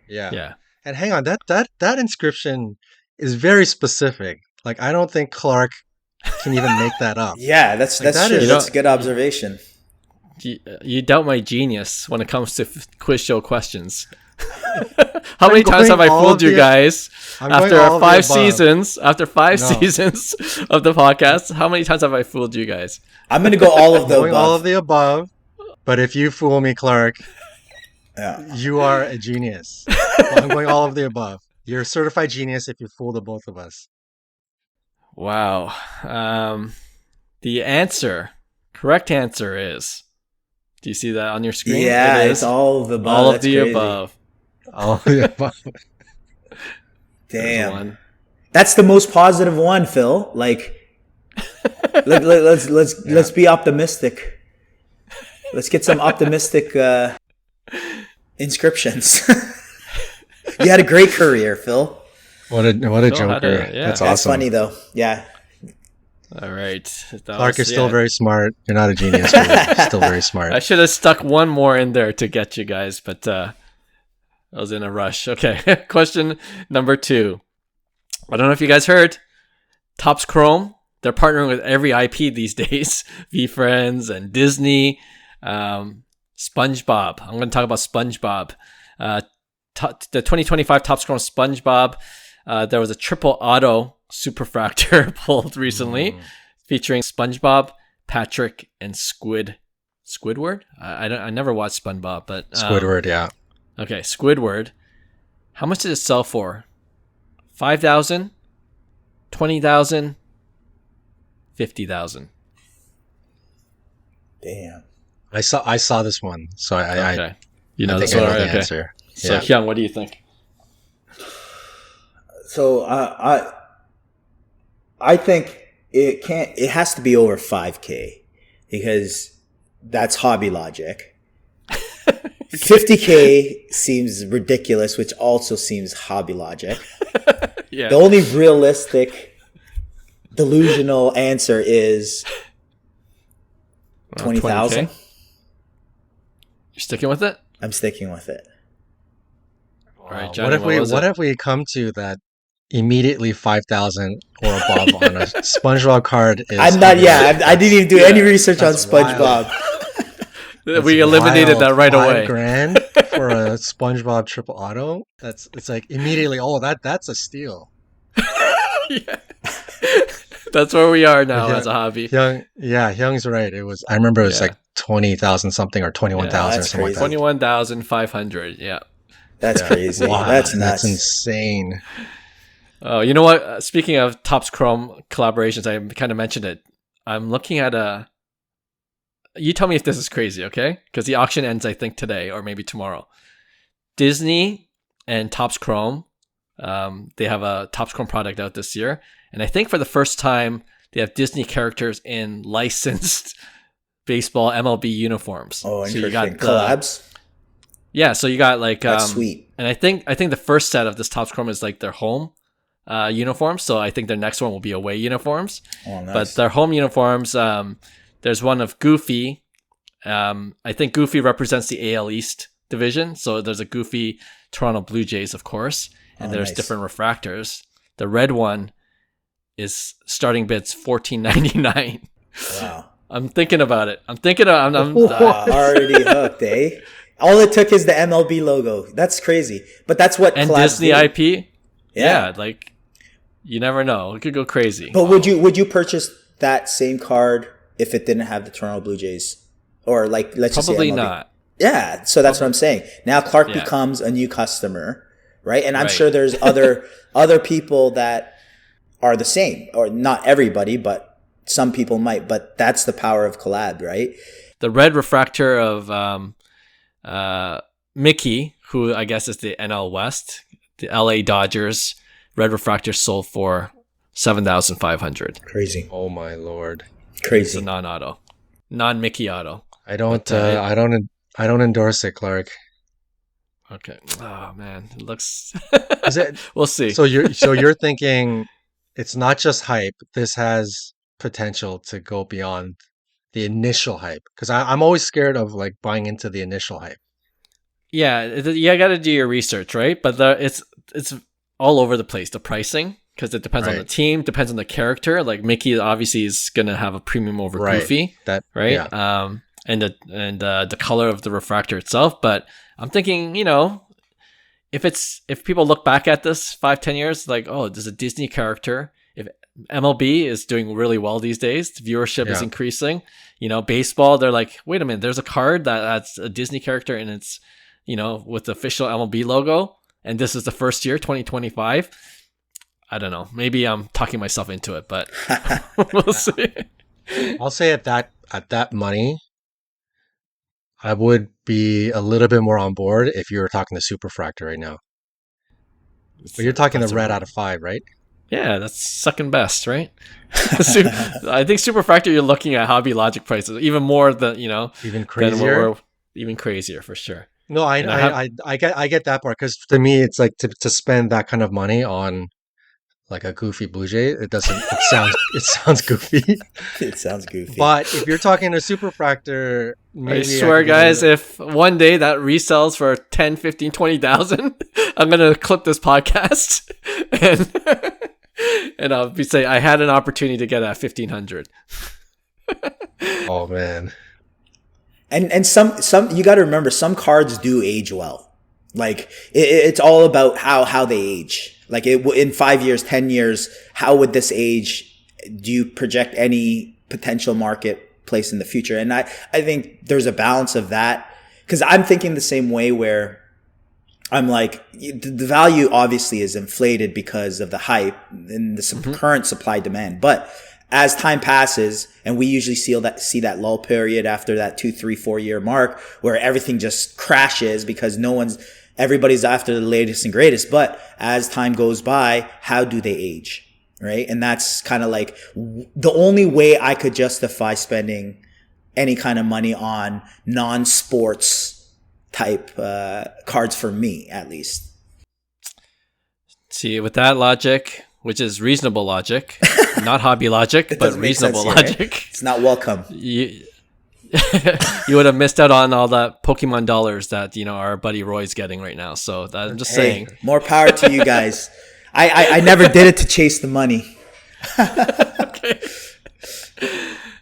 Yeah. And hang on, that inscription is very specific. Like I don't think Clark can even make that up. Yeah, that's true. That's a good observation. You doubt my genius when it comes to quiz show questions. How many times have I fooled you guys after 5 seasons? After 5 seasons of the podcast, how many times have I fooled you guys? I'm going to go all of the above. All of the above. But if you fool me, Clark, yeah, you are a genius. Well, I'm going all of the above. You're a certified genius if you fool the both of us. Wow. The correct answer is. Do you see that on your screen? Yeah, it's all of the above. All of the above. All of the above. Damn. That's the most positive one, Phil. Like, let's be optimistic. Let's get some optimistic inscriptions. You had a great career, Phil. What a joker. That's awesome. That's funny though. Yeah. All right. Clark, you're still very smart. You're not a genius, but you're still very smart. I should have stuck one more in there to get you guys, but I was in a rush. Okay. Question number 2. I don't know if you guys heard. Topps Chrome. They're partnering with every IP these days. VFriends and Disney. SpongeBob. I'm going to talk about SpongeBob. The 2025 Topps Chrome SpongeBob. There was a triple auto Superfractor pulled recently, featuring SpongeBob, Patrick, and Squidward. I never watched SpongeBob, but Squidward, yeah. Okay, Squidward. How much did it sell for? 5,000, 20,000, 50,000. Damn. I saw this one, so okay. You know I this think one, I know right? the Okay. answer. So, Yeah. Hyung, what do you think? So I think it has to be over 5K because that's hobby logic. 50K seems ridiculous, which also seems hobby logic. Yeah. The only realistic, delusional answer is 20,000. 20K? You're sticking with it? I'm sticking with it. All right, Johnny, what if we come to that immediately 5,000 or above on a SpongeBob card? I'm not. Yeah, I didn't even do any research on SpongeBob. We eliminated that right away. $5,000 for a SpongeBob triple auto. It's like immediately. Oh, that's a steal. Yeah. That's where we are now as a hobby. Hyung's right. I remember it was like 20,000 something or 21,000 or something like that. 21,500. Yeah. That's crazy. Wow, that's nuts. That's insane. Oh, you know what? Speaking of Topps Chrome collaborations, I kind of mentioned it. I'm looking at you tell me if this is crazy, okay? Because the auction ends, I think, today or maybe tomorrow. Disney and Topps Chrome, they have a Topps Chrome product out this year. And I think for the first time, they have Disney characters in licensed baseball MLB uniforms. Oh, interesting. So you got collabs? Yeah, so you got like... That's sweet. And I think the first set of this Topps Chrome is like their home uniforms. So I think their next one will be away uniforms. Oh, nice. But their home uniforms, there's one of Goofy. I think Goofy represents the AL East division. So there's a Goofy Toronto Blue Jays, of course. And there's nice. different refractors. The red one is starting bids $14.99. Wow. I'm thinking about it. I'm Already hooked, eh? All it took is the MLB logo. That's crazy. But that's what and collabs Disney do. IP. Yeah, like you never know. It could go crazy. But would you purchase that same card if it didn't have the Toronto Blue Jays? Or like let's just say Probably MLB? not. Yeah, so that's what I'm saying. Now Clark becomes a new customer, right? And I'm sure there's other people that are the same, or not everybody, but some people might. But that's the power of collab, right? The red refractor of Mickey, who I guess is the NL West, the LA Dodgers red refractor sold for $7,500. Crazy. Oh my lord. Crazy. It's a non-auto, non-Mickey auto. I don't endorse it, Clark. Okay. Oh man, it looks. Is it? We'll see. So you're thinking it's not just hype. This has potential to go beyond the initial hype, because I'm always scared of like buying into the initial hype. Yeah, you got to do your research, right? But it's all over the place. The pricing, because it depends on the team, depends on the character. Like Mickey obviously is gonna have a premium over Goofy, right? Yeah. And the color of the refractor itself. But I'm thinking, if people look back at this 5-10 years, like, oh, there's a Disney character. If MLB is doing really well these days, the viewership is increasing. Baseball, they're like, wait a minute, there's a card that's a Disney character and it's, with the official MLB logo, and this is the first year, 2025. I don't know. Maybe I'm talking myself into it, but we'll see. I'll say at that money, I would be a little bit more on board if you were talking the Superfractor right now. But you're talking the red out of 5, right? Yeah, that's second best, right? I think Superfractor, you're looking at Hobby Logic prices, even more than, even crazier. Even crazier for sure. No, I get that part, because to me, it's like to spend that kind of money on like a goofy Blue Jay. It sounds goofy. It sounds goofy. But if you're talking a Superfractor, maybe I swear, guys, if one day that resells for 10, 15, 20,000, I'm going to clip this podcast and I'll be saying I had an opportunity to get at 1,500. Oh man. And some you got to remember, some cards do age well. Like it's all about how they age. Like in 5 years, 10 years, how would this age? Do you project any potential marketplace in the future? And I think there's a balance of that, because I'm thinking the same way, where I'm like, the value obviously is inflated because of the hype and the current supply demand. But as time passes, and we usually see that lull period after that 2, 3, 4 year mark, where everything just crashes because everybody's after the latest and greatest. But as time goes by, how do they age? Right. And that's kind of like the only way I could justify spending any kind of money on non-sports type cards, for me, at least. See, with that logic, which is reasonable logic, not hobby logic, but reasonable logic. Right? It's not welcome. You would have missed out on all that Pokemon dollars that our buddy Roy's getting right now. So I'm just saying. More power to you guys. I never did it to chase the money. Okay.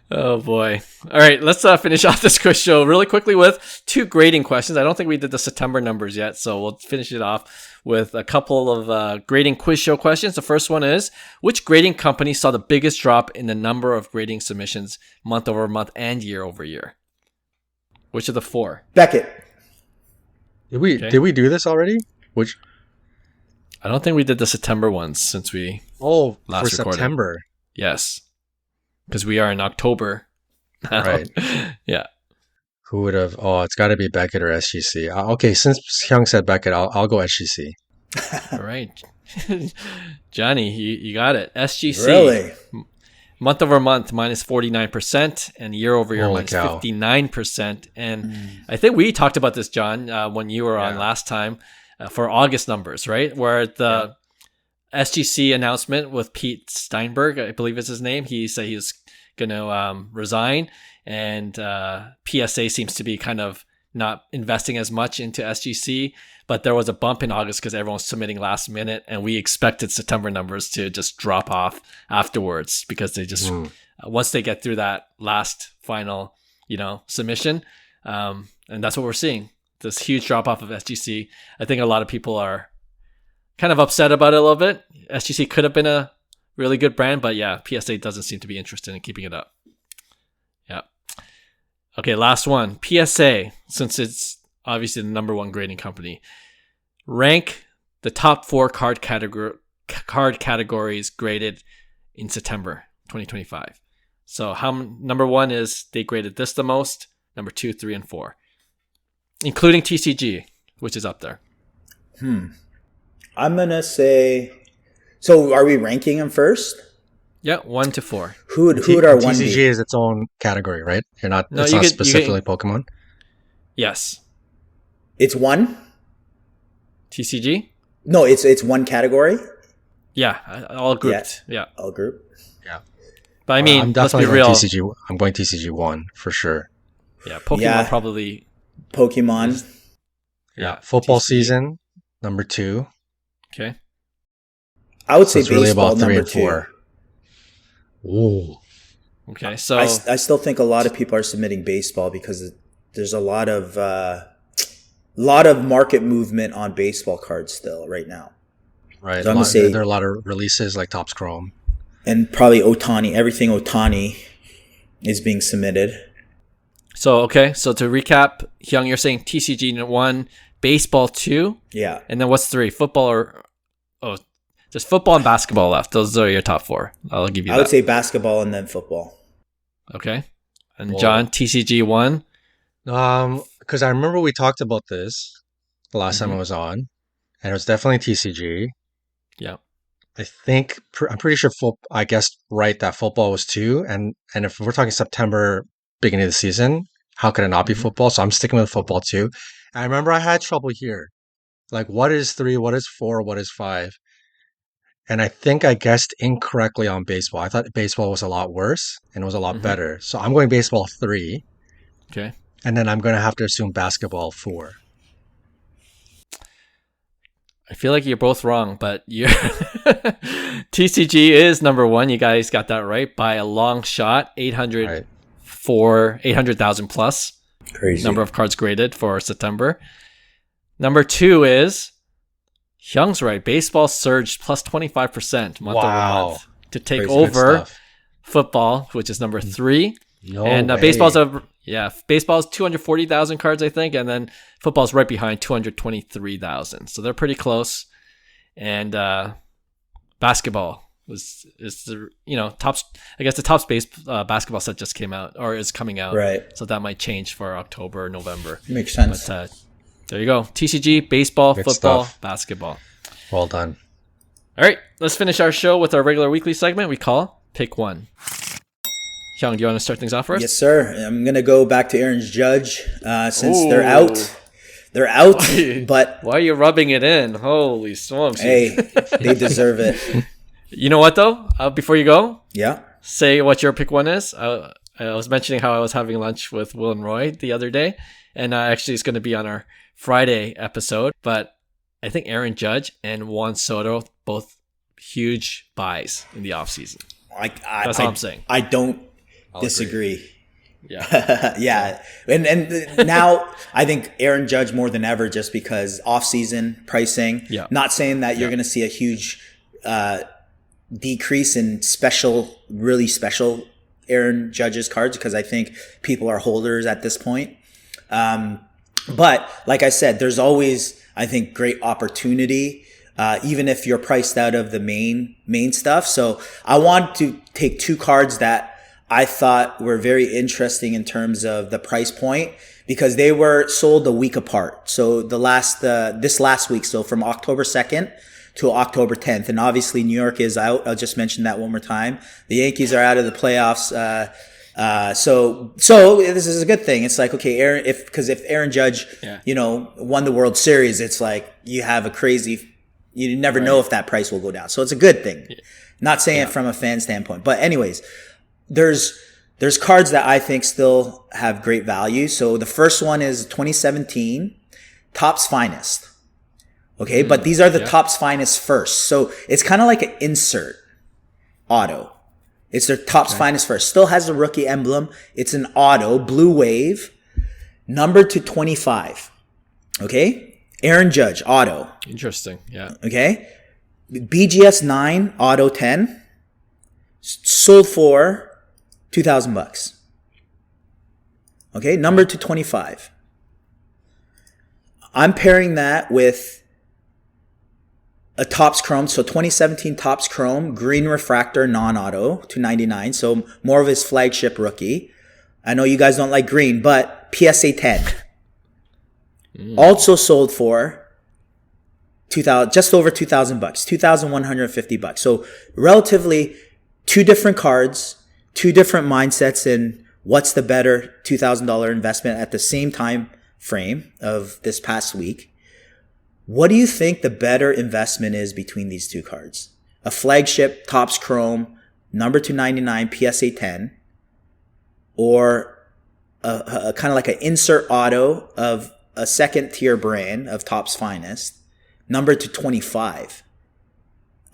Oh boy. All right, let's finish off this quiz show really quickly with 2 grading questions. I don't think we did the September numbers yet, so we'll finish it off with a couple of grading quiz show questions. The first one is, which grading company saw the biggest drop in the number of grading submissions month over month and year over year? Which of the 4? Beckett. Did we do this already? Which? I don't think we did the September ones since we last recorded. September. Yes. Because we are in October. Right. Yeah. Who would have? Oh, it's got to be Beckett or SGC. Okay, since Hyung said Beckett, I'll go SGC. All right. Johnny, you got it. SGC. Really? Month over month minus 49% and year over year Holy minus cow. 59%. And I think we talked about this, John, when you were on last time for August numbers, right? Where the SGC announcement with Pete Steinberg, I believe is his name. He said he was going to resign, and PSA seems to be kind of not investing as much into SGC, but there was a bump in August because everyone's submitting last minute, and we expected September numbers to just drop off afterwards because they just once they get through that last final, submission, and that's what we're seeing. This huge drop off of SGC. I think a lot of people are kind of upset about it a little bit. SGC could have been a really good brand, but yeah, PSA doesn't seem to be interested in keeping it up. Yeah. Okay, last one. PSA, since it's obviously the number one grading company, rank the top 4 card categories graded in September 2025. So number 1 is they graded this the most. Number 2, 3, and 4, including TCG, which is up there. I'm gonna say. So, are we ranking them first? Yeah, 1 to 4. Who would our one TCG be? is its own category, right? It's not specifically Pokemon. Yes. It's 1? TCG? No, it's one category. Yeah, all grouped. Yeah. All group. Yeah. But I mean, I'm let's be definitely real. going TCG. I'm going TCG 1 for sure. Yeah, Pokemon probably. Pokemon. Yeah. Football TCG. season, number 2. Okay. I would say it's really baseball about 3 number and 4. 2. Ooh. Okay, so I still think a lot of people are submitting baseball because there's a lot of market movement on baseball cards still right now. Right. So I'm gonna say, there are a lot of releases like Topps Chrome. and probably Ohtani. Everything Ohtani is being submitted. So to recap, Hyung, you're saying TCG 1, baseball 2, Yeah. and then what's 3? Football just football and basketball left. Those are your top 4. I'll give you that. I would say basketball and then football. Okay. And John, TCG 1? Because I remember we talked about this the last time I was on, and it was definitely TCG. Yeah. I'm pretty sure I guessed right that football was 2, and if we're talking September, beginning of the season, how could it not be football? So I'm sticking with football 2. I remember I had trouble here. Like, what is 3? What is 4? What is 5? And I think I guessed incorrectly on baseball. I thought baseball was a lot worse and it was a lot better. So I'm going baseball 3. Okay. And then I'm going to have to assume basketball 4. I feel like you're both wrong, but TCG is number 1. You guys got that right by a long shot. 800,000 plus. Crazy number of cards graded for September. Number 2 is Hyung's right. Baseball surged plus 25% month over month to take Crazy over football, which is number 3. And baseball's 240,000 cards, I think, and then football's right behind, 223,000. So they're pretty close. And basketball is the Topps. I guess the Topps basketball set just came out or is coming out, right? So that might change for October or November. Makes sense. But there you go. TCG, baseball, Good football, stuff. basketball. Well done. All right, let's finish our show with our regular weekly segment we call Pick One. Hyung, do you want to start things off for us? Yes, sir. I'm going to go back to Aaron Judge since they're out. They're out, but... Why are you rubbing it in? Holy smokes. Hey, they deserve it. You know what, though? Before you go, Yeah. say what your pick one is. I was mentioning how I was having lunch with Will and Roy the other day, and actually it's going to be on our Friday episode, but I think Aaron Judge and Juan Soto, both huge buys in the offseason. That's all I'm saying. I don't I'll disagree. Agree. Yeah. Yeah. And now I think Aaron Judge more than ever just because off-season pricing. Yeah. Not saying that you're going to see a huge decrease in really special Aaron Judge's cards because I think people are holders at this point. But like I said, there's always, I think, great opportunity, even if you're priced out of the main stuff. So I want to take 2 cards that I thought were very interesting in terms of the price point because they were sold a week apart. So this last week, so from October 2nd to October 10th. And obviously New York is out. I'll just mention that one more time. The Yankees are out of the playoffs. So this is a good thing. It's like, okay, if Aaron Judge, won the World Series, it's like you have you never know if that price will go down. So it's a good thing. Yeah. Not saying it from a fan standpoint, but anyways, there's There's cards that I think still have great value. So the first one is 2017 Topps Finest. Okay, but these are the Topps Finest first. So it's kind of like an insert auto. It's their Topps Finest first. Still has the rookie emblem. It's an auto, blue wave, numbered to 25. Okay? Aaron Judge, auto. Interesting. Yeah. Okay? BGS 9, auto 10. Sold for $2,000. Okay? Numbered to 25. I'm pairing that with a Topps Chrome, so 2017 Topps Chrome, green refractor, non-auto, $299. So more of his flagship rookie. I know you guys don't like green, but PSA 10. Also sold for just over $2,000, $2,150. So relatively two different cards, two different mindsets in what's the better $2,000 investment at the same time frame of this past week. What do you think the better investment is between these two cards? A flagship Topps Chrome, number 299 PSA 10, or a kind of like an insert auto of a second tier brand of Topps Finest, number to 25,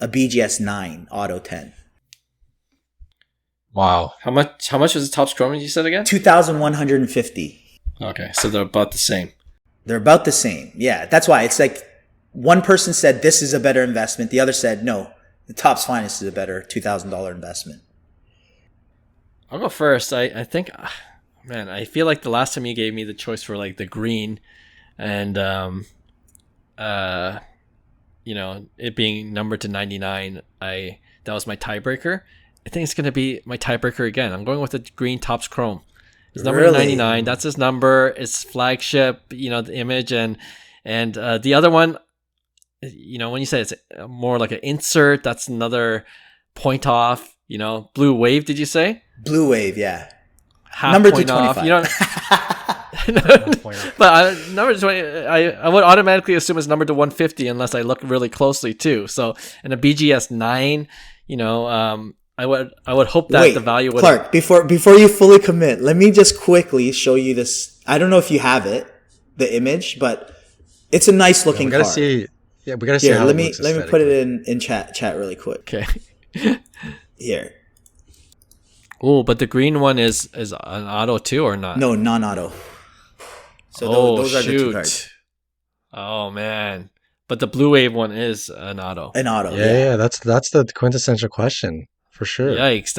a BGS 9 auto 10. Wow. How much was the Topps Chrome you said again? 2,150. Okay, so they're about the same. They're about the same. Yeah, that's why it's like one person said this is a better investment. The other said no, the Topps Finest is a better $2,000 investment. I'll go first. I think, man, I feel like the last time you gave me the choice for like the green and, it being numbered to 99, that was my tiebreaker. I think it's going to be my tiebreaker again. I'm going with the green Topps Chrome. It's number 99. That's his number. It's flagship, the image and the other one, when you say it's more like an insert, that's another point off, blue wave, did you say? Blue wave, yeah. Half number point 225. Off, but number 20, I would automatically assume it's numbered to 150 unless I look really closely too. So in a BGS 9, I would hope that the value would. Clark, before you fully commit, let me just quickly show you this. I don't know if you have it, the image, but it's a nice looking card. We gotta see. How let me put it in chat really quick. Okay. Here. Oh, but the green one is an auto too, or not? No, non-auto. So those are the two cards. Oh man. But the blue wave one is an auto. An auto. Yeah, that's the quintessential question. For sure. Yikes,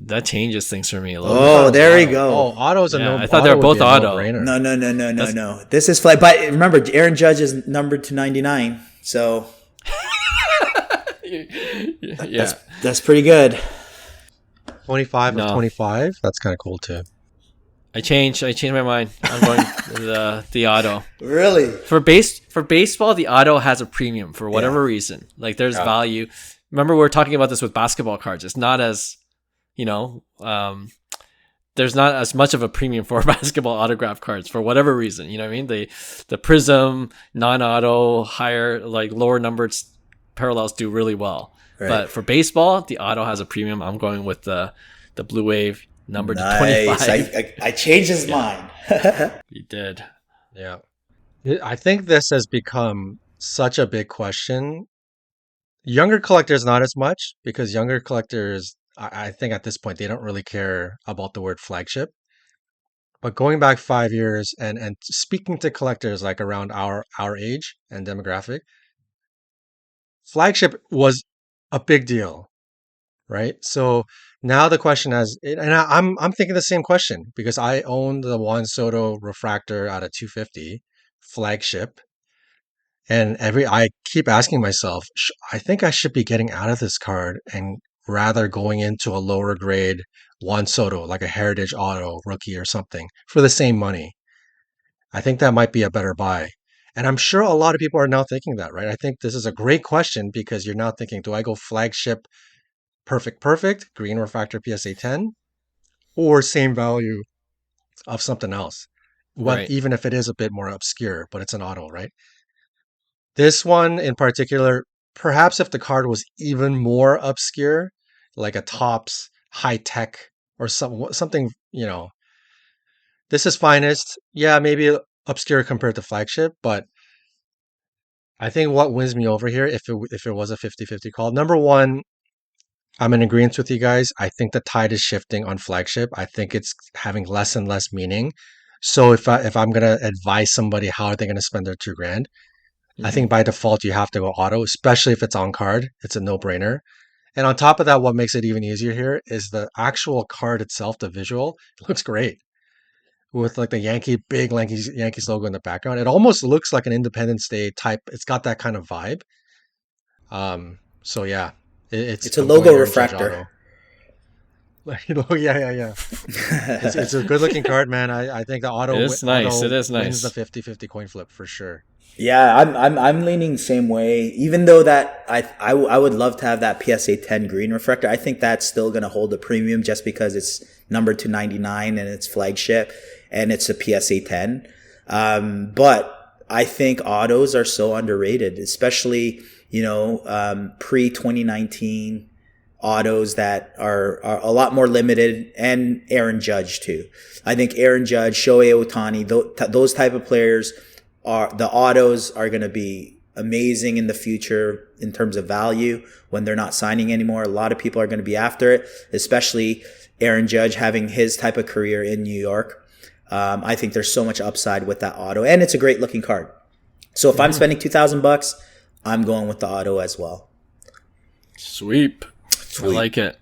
that changes things for me a little bit. Oh, there we go. Oh, auto's a no. I thought they were both auto. No. This is flag. But remember, Aaron Judge is numbered to 99. So yeah, that's pretty good. 25 of 25. That's kind of cool too. I changed my mind. I'm going the auto. Really? For baseball, the auto has a premium for whatever reason. Like there's value. Remember we were talking about this with basketball cards. It's not as, there's not as much of a premium for basketball autograph cards for whatever reason. You know what I mean? The Prism, non-auto, higher, like lower numbered parallels do really well. Right. But for baseball, the auto has a premium. I'm going with the blue wave number to 25. I changed his mind. You did. Yeah. I think this has become such a big question. Younger collectors, not as much, because younger collectors, I think at this point, they don't really care about the word flagship. But going back 5 years and speaking to collectors like around our age and demographic, flagship was a big deal, right? So now the question I'm thinking the same question because I own the Juan Soto refractor out of 250 flagship. And I keep asking myself, I think I should be getting out of this card and rather going into a lower grade Juan Soto, like a Heritage Auto rookie or something for the same money. I think that might be a better buy. And I'm sure a lot of people are now thinking that, right? I think this is a great question because you're now thinking, do I go flagship perfect, green refractor PSA 10, or same value of something else? Right. Even if it is a bit more obscure, but it's an auto, right? This one in particular, perhaps if the card was even more obscure, like a Topps high-tech or something, this is finest. Yeah, maybe obscure compared to flagship, but I think what wins me over here, if it was a 50-50 call, number one, I'm in agreement with you guys. I think the tide is shifting on flagship. I think it's having less and less meaning. So if I'm gonna advise somebody how are they gonna spend their $2,000, I think by default you have to go auto, especially if it's on card. It's a no-brainer. And on top of that, what makes it even easier here is the actual card itself, the visual, it looks great with like the big Yankees logo in the background. It almost looks like an Independence Day type. It's got that kind of vibe. So yeah, it's a logo refractor. Yeah. It's a good looking card, man. I think the auto is nice. It is nice. Wins the 50-50 coin flip for sure. Yeah, I'm leaning the same way. Even though that I would love to have that PSA 10 green refractor. I think that's still going to hold a premium just because it's number 299 and it's flagship and it's a PSA 10. But I think autos are so underrated, especially pre 2019 autos that are a lot more limited, and Aaron Judge too. I think Aaron Judge, Shohei Ohtani, those type of players. The autos are going to be amazing in the future in terms of value when they're not signing anymore. A lot of people are going to be after it, especially Aaron Judge having his type of career in New York. I think there's so much upside with that auto, and it's a great looking card. So if I'm spending $2,000, I'm going with the auto as well. Sweep. I like it.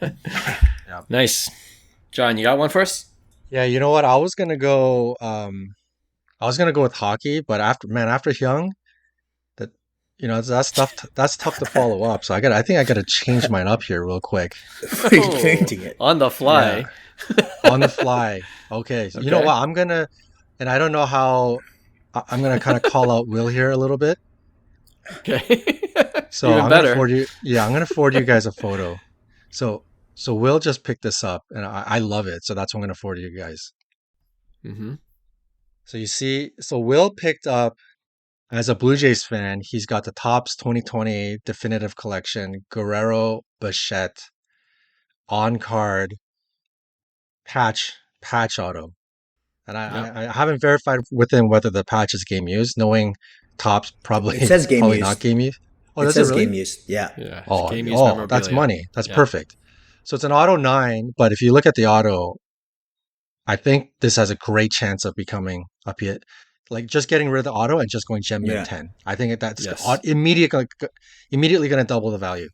Yeah. Nice. John, you got one for us? Yeah, you know what? I was gonna go with hockey, but after Hyung, that's tough to follow up. So I think I gotta change mine up here real quick. Changing it on the fly. Yeah. On the fly. Okay. So you know what? And I don't know how I'm gonna kind of call out Will here a little bit. Okay. So I'm gonna forward you guys a photo. So Will just picked this up, and I love it. So that's what I'm gonna forward you guys. Mm-hmm. So you see, Will picked up, as a Blue Jays fan, he's got the Topps 2020 Definitive Collection, Guerrero Bichette, on card, patch auto. And I haven't verified with him whether the patch is game used, knowing Topps probably it says game probably used. Not game used. Oh, it says game used. Yeah. Game used that's money. That's perfect. So it's an auto 9, but if you look at the auto, I think this has a great chance of becoming a P. Like just getting rid of the auto and just going gem mint 10. I think that's immediately going to double the value.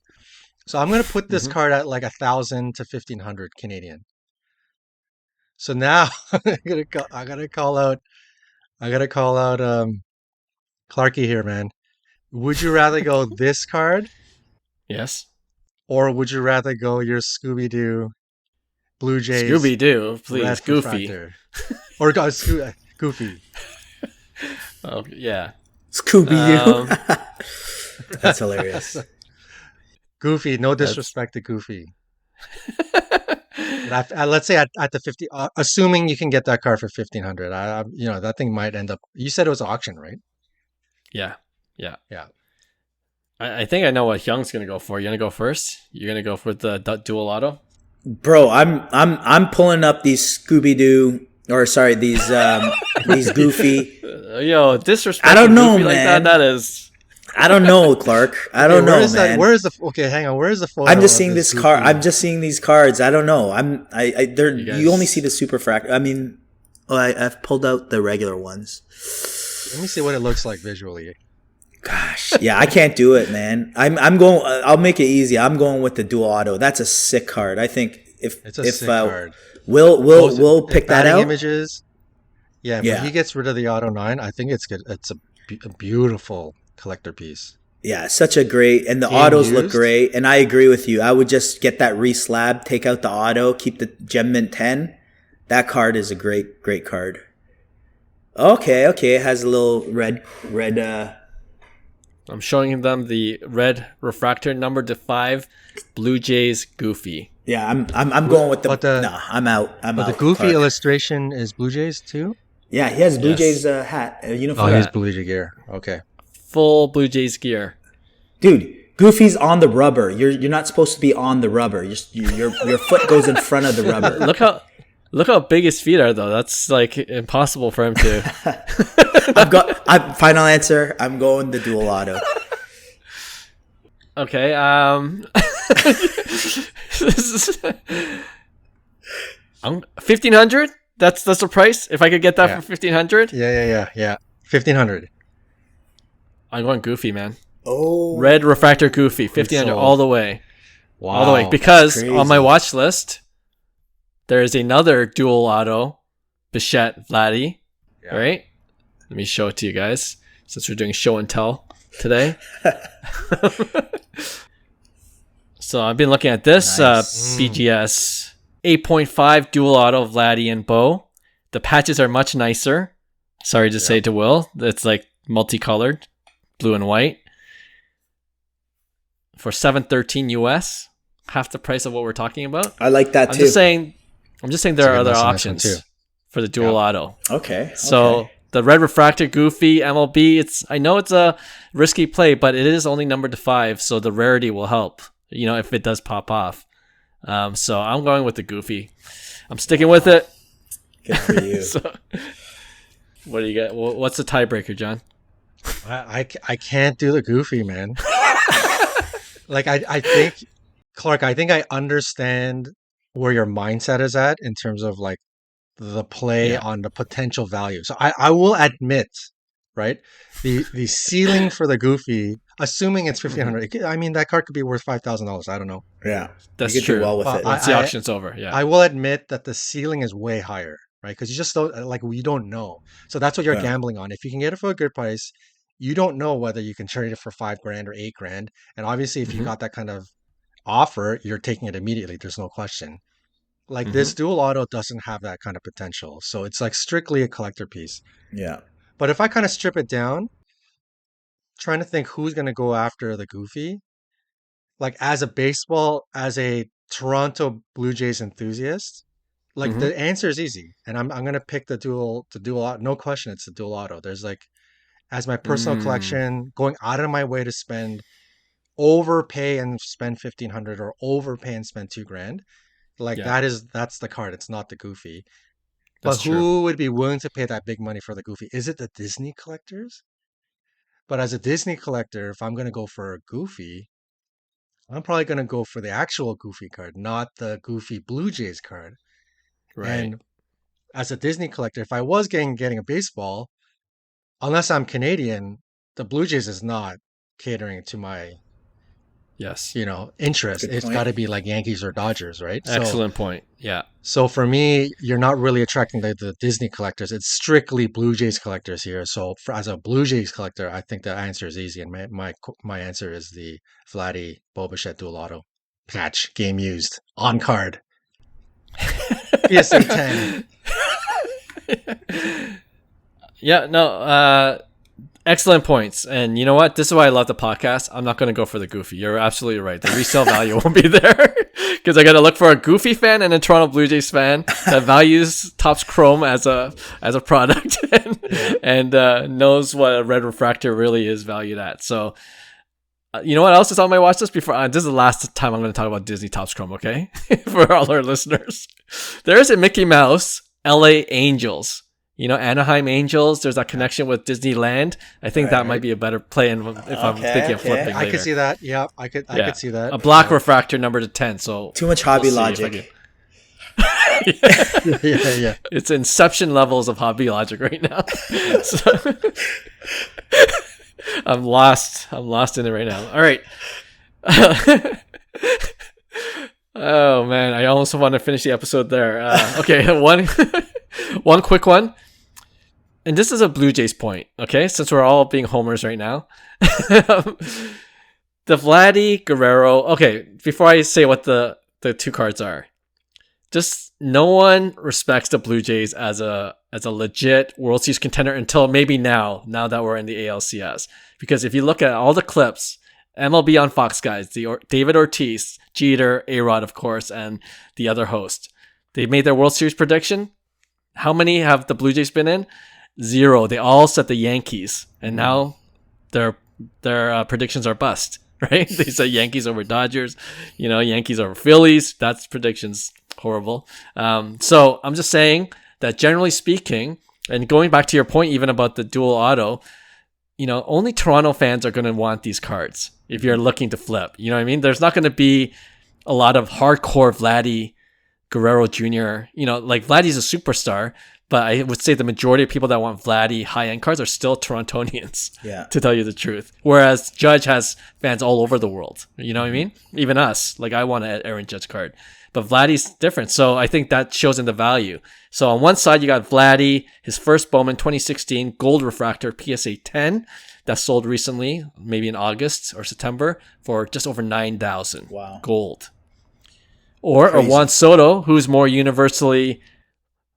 So I'm going to put this card at like 1,000 to 1,500 Canadian. So now I gotta call out Clarky here, man. Would you rather go this card? Yes. Or would you rather go your Scooby-Doo Blue Jays? Scooby-Doo, please. Goofy. Or Goofy. Oh, yeah. Scooby-Doo. That's hilarious. Goofy, no disrespect to Goofy. Let's say at the 50, assuming you can get that card for 1,500, that thing might end up. You said it was auction, right? Yeah. I think I know what Hyung's gonna go for. You gonna go first? You're gonna go for the dual auto? Bro, I'm pulling up these Scooby-Doo, or sorry, these Goofy. Yo, disrespect. I don't know, Goofy man. Like that is. I don't know, Clark. I don't know, man. Where is the? Okay, hang on. Where is the photo? I'm just seeing this card. I'm just seeing these cards. I don't know. You only see the Superfractor. I mean, I've pulled out the regular ones. Let me see what it looks like visually. Gosh, yeah, I can't do it, man. I'm going. I'll make it easy. I'm going with the dual auto. That's a sick card. I think if card. We'll pick that out. Images. Yeah, when he gets rid of the auto 9, I think it's good. It's a beautiful collector piece. Yeah, such a great, and the autos look great. And I agree with you. I would just get that re-slab, take out the auto, keep the gem mint 10. That card is a great card. Okay, it has a little red. I'm showing them the red refractor number to 5, Blue Jays Goofy. Yeah, I'm going with I'm out. But the Goofy illustration is Blue Jays too? Yeah, he has Blue Jays uniform. Oh, he has Blue Jay gear. Okay. Full Blue Jays gear. Dude, Goofy's on the rubber. You're not supposed to be on the rubber. Your foot goes in front of the rubber. Look how big his feet are, though. That's like impossible for him to. Final answer. I'm going the dual auto. Okay. 1,500. That's the price. If I could get that for 1,500. Yeah. 1,500. I'm going Goofy, man. Oh, Red refractor Goofy, 1,500 all the way. Wow. All the way. Because crazy. on my watch list, there is another dual auto, Bichette Vladdy. Yeah. Right? Let me show it to you guys, since we're doing show and tell today. So I've been looking at this BGS 8.5 dual auto Vladdy and Bo. The patches are much nicer. Sorry to say to Will. It's like multicolored, blue and white. For $713 US, half the price of what we're talking about. I like that too. I'm just saying there are other options for the dual auto. Okay. So the red refractor Goofy MLB, I know it's a risky play, but it is only numbered to 5, so the rarity will help, if it does pop off. So I'm going with the Goofy. I'm sticking with it. Good for you. So, what do you got? What's the tiebreaker, John? I can't do the Goofy, man. Like I think, Clark, I think I understand where your mindset is at in terms of like the play on the potential value. So I will admit, right, the ceiling for the Goofy, assuming it's 1,500. I mean, that card could be worth $5,000. I don't know. Yeah, that's you could true. do well with it. Once the auction's over, yeah. I will admit that the ceiling is way higher, right? Because you just don't we don't know. So that's what you're gambling on. If you can get it for a good price, you don't know whether you can trade it for $5,000 or $8,000. And obviously, if you got that kind of offer, you're taking it immediately. There's no question. Like this dual auto doesn't have that kind of potential. So it's like strictly a collector piece. Yeah. But if I kind of strip it down, trying to think who's going to go after the Goofy, like as a Toronto Blue Jays enthusiast, like the answer is easy. And I'm going to pick the dual auto. No question, it's the dual auto. There's like, as my personal collection, going out of my way to overpay and spend 1,500 or overpay and spend $2,000. Like that's the card. It's not the Goofy. But who would be willing to pay that big money for the Goofy? Is it the Disney collectors? But as a Disney collector, if I'm going to go for a Goofy, I'm probably going to go for the actual Goofy card, not the Goofy Blue Jays card. Right. And as a Disney collector, if I was getting a baseball, unless I'm Canadian, the Blue Jays is not catering to my interest. It's got to be like Yankees or Dodgers, right? Excellent point. Yeah. So for me, you're not really attracting the Disney collectors. It's strictly Blue Jays collectors here. So as a Blue Jays collector, I think the answer is easy, and my answer is the Vladdy Bichette dual auto patch, game used on card. PSA 10. Yeah, no, excellent points. And you know what? This is why I love the podcast. I'm not going to go for the Goofy. You're absolutely right. The resale value won't be there because I got to look for a Goofy fan and a Toronto Blue Jays fan that values Topps Chrome as a product and knows what a red refractor really is valued at. So, you know what else is on my watch list before? This is the last time I'm going to talk about Disney Topps Chrome, okay? For all our listeners. There's a Mickey Mouse LA Angels. Anaheim Angels, there's that connection with Disneyland. I think that might be a better play if I'm thinking of flipping later. I could see that. Yeah, I could see that. A black refractor number to 10. So too much hobby logic. Yeah. It's inception levels of hobby logic right now. So, I'm lost in it right now. All right. Oh man, I almost want to finish the episode there. Okay, one quick one. And this is a Blue Jays point, okay? Since we're all being homers right now. The Vladdy Guerrero. Okay, before I say what the two cards are, just no one respects the Blue Jays as a legit World Series contender until maybe now that we're in the ALCS. Because if you look at all the clips, MLB on Fox guys, David Ortiz, Jeter, A-Rod, of course, and the other host, they made their World Series prediction. How many have the Blue Jays been in? 0. They all set the Yankees, and now their predictions are bust. right? They said Yankees over Dodgers, Yankees over Phillies. That's predictions horrible. So I'm just saying that generally speaking, and going back to your point even about the dual auto, only Toronto fans are going to want these cards if you're looking to flip. You know what I mean? There's not going to be a lot of hardcore Vladdy Guerrero Jr. Like Vladdy's a superstar, but I would say the majority of people that want Vladdy high-end cards are still Torontonians, to tell you the truth. Whereas Judge has fans all over the world. You know what I mean? Even us. Like, I want an Aaron Judge card. But Vladdy's different. So I think that shows in the value. So on one side, you got Vladdy, his first Bowman 2016 Gold Refractor PSA 10 that sold recently, maybe in August or September, for just over $9,000. Wow. Gold. Or a Juan Soto, who's more universally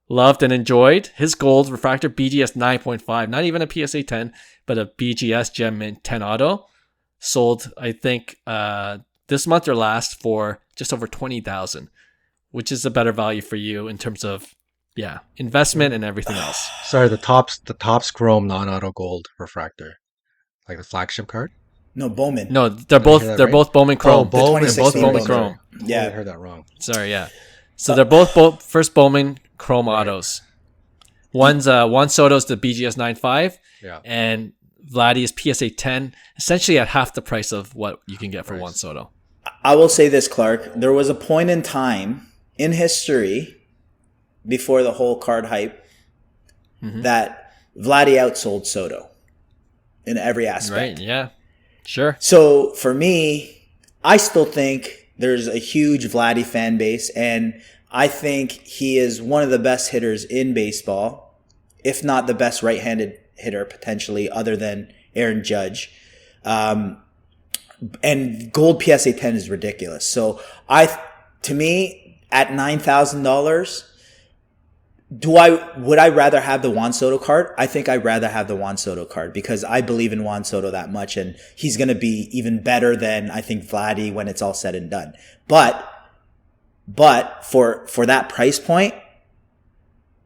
loved and enjoyed. His Gold Refractor BGS 9.5, not even a PSA 10, but a BGS Gem Mint 10 Auto, sold, I think, this month or last for just over $20,000, which is a better value for you in terms of investment and everything else. Sorry, the Topps Chrome non-auto gold refractor, like the flagship card. No, Bowman. No, they're both Bowman Chrome. Bowman. They're both Bowman Chrome. Yeah, I heard that wrong. Sorry, yeah. So they're both first Bowman Chrome autos. One's Juan Soto's the BGS 9.5, and Vladdy's PSA 10, essentially at half the price of what you can get for Juan Soto. I will say this, Clark. There was a point in time in history before the whole card hype that Vladdy outsold Soto in every aspect. Right, yeah. Sure. So for me, I still think there's a huge Vladdy fan base, and I think he is one of the best hitters in baseball, if not the best right-handed hitter potentially, other than Aaron Judge. And gold PSA 10 is ridiculous. So to me, at $9,000, would I rather have the Juan Soto card? I think I'd rather have the Juan Soto card because I believe in Juan Soto that much, and he's going to be even better than I think Vladdy when it's all said and done. But for that price point,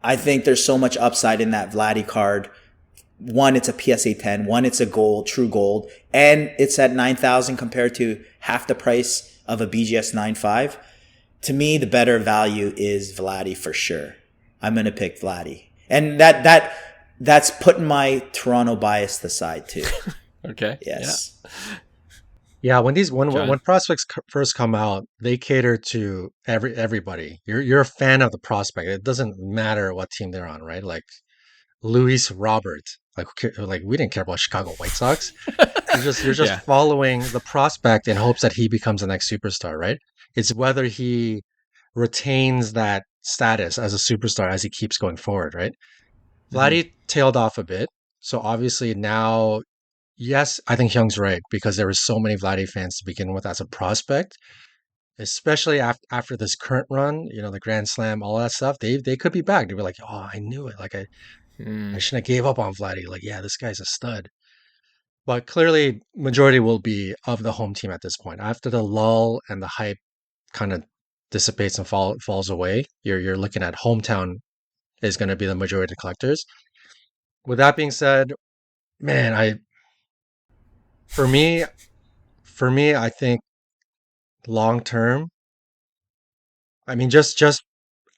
I think there's so much upside in that Vladdy card. One, it's a PSA 10. One, it's a gold, true gold, and it's at $9,000 compared to half the price of a BGS 9.5. To me, the better value is Vladdy for sure. I'm going to pick Vladdy. And that's putting my Toronto bias aside too. Okay. Yes. Yeah, when prospects first come out, they cater to everybody. You're a fan of the prospect. It doesn't matter what team they're on, right? Like Luis Robert, like we didn't care about Chicago White Sox. You're just following the prospect in hopes that he becomes the next superstar, right? It's whether he retains that status as a superstar as he keeps going forward, right? Vladdy tailed off a bit. So obviously now, yes, I think Hyung's right because there were so many Vladdy fans to begin with as a prospect, especially after this current run, the Grand Slam, all that stuff. They could be back. They'd be like, oh, I knew it. Like I shouldn't have gave up on Vladdy. Like, yeah, this guy's a stud. But clearly, majority will be of the home team at this point. After the lull and the hype kind of dissipates and falls away, you're looking at hometown is going to be the majority of collectors. With that being said, man, for me, I think long term, I mean, just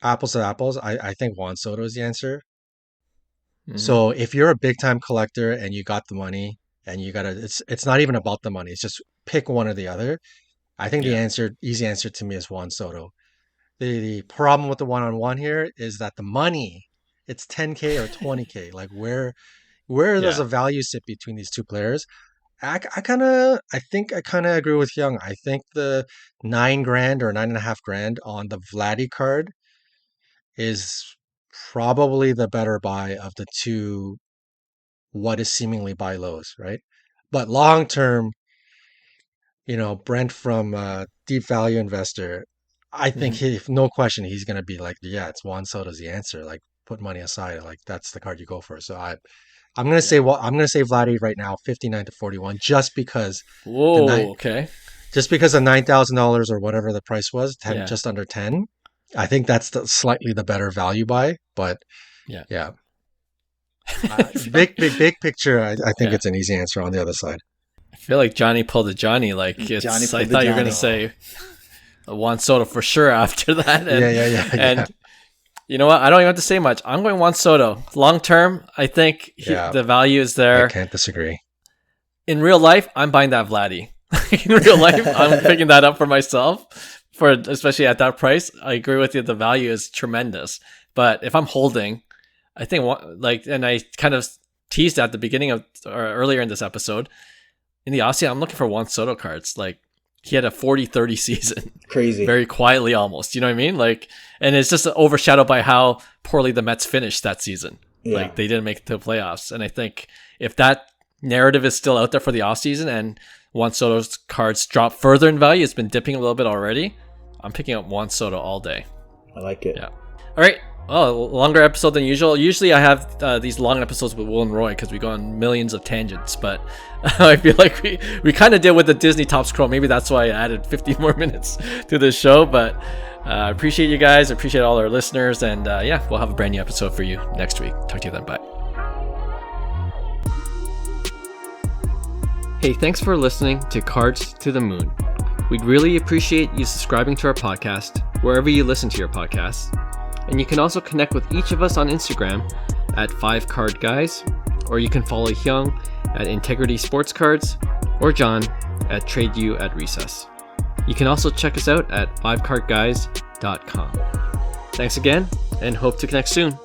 apples to apples, I think Juan Soto is the answer. So if you're a big time collector and you got the money and it's not even about the money, it's just pick one or the other. I think the easy answer to me is Juan Soto. The problem with the one-on-one here is that the money, it's 10K or 20K. Like where does a value sit between these two players? I think I kind of agree with Hyung. I think the $9,000 or $9,500 on the Vladdy card is probably the better buy of the two. What is seemingly buy lows, right? But long term, Brent from Deep Value Investor, I think no question, he's going to be like, yeah, it's Juan Soto's the answer. Like, put money aside. Like, that's the card you go for. So I'm going to say, I'm going to say Vladdy right now, 59 to 41, just because. Just because of $9,000 or whatever the price was, just under 10. I think that's slightly the better value buy, but big picture. I think it's an easy answer on the other side. I feel like Johnny pulled a Johnny. Like it's, Johnny pulled I the thought you were Johnny. gonna say Juan Soto for sure after that. And, Yeah. And you know what? I don't even have to say much. I'm going Juan Soto. Long term, I think the value is there. I can't disagree. In real life, I'm buying that Vladdy. In real life, I'm picking that up for myself. For especially at that price, I agree with you. The value is tremendous. But if I'm holding, I think and I kind of teased at the beginning of or earlier in this episode, in the offseason, I'm looking for Juan Soto cards. Like he had a 40-30 season. Crazy. Very quietly almost. You know what I mean? Like, and it's just overshadowed by how poorly the Mets finished that season. Yeah. Like they didn't make it to the playoffs. And I think if that narrative is still out there for the offseason and Juan Soto's cards drop further in value, it's been dipping a little bit already, I'm picking up Juan Soto all day. I like it. Yeah. All right. Oh, longer episode than usual. Usually I have these long episodes with Will and Roy because we go on millions of tangents, but I feel like we kind of did with the Disney Topps Chrome. Maybe that's why I added 50 more minutes to this show, but I appreciate you guys. I appreciate all our listeners, and we'll have a brand new episode for you next week. Talk to you then. Bye. Hey, thanks for listening to Cards to the Moon. We'd really appreciate you subscribing to our podcast wherever you listen to your podcasts. And you can also connect with each of us on Instagram at 5cardguys, or you can follow Hyung at Integrity Sports Cards, or John at TradeU at Recess. You can also check us out at 5cardguys.com. Thanks again, and hope to connect soon.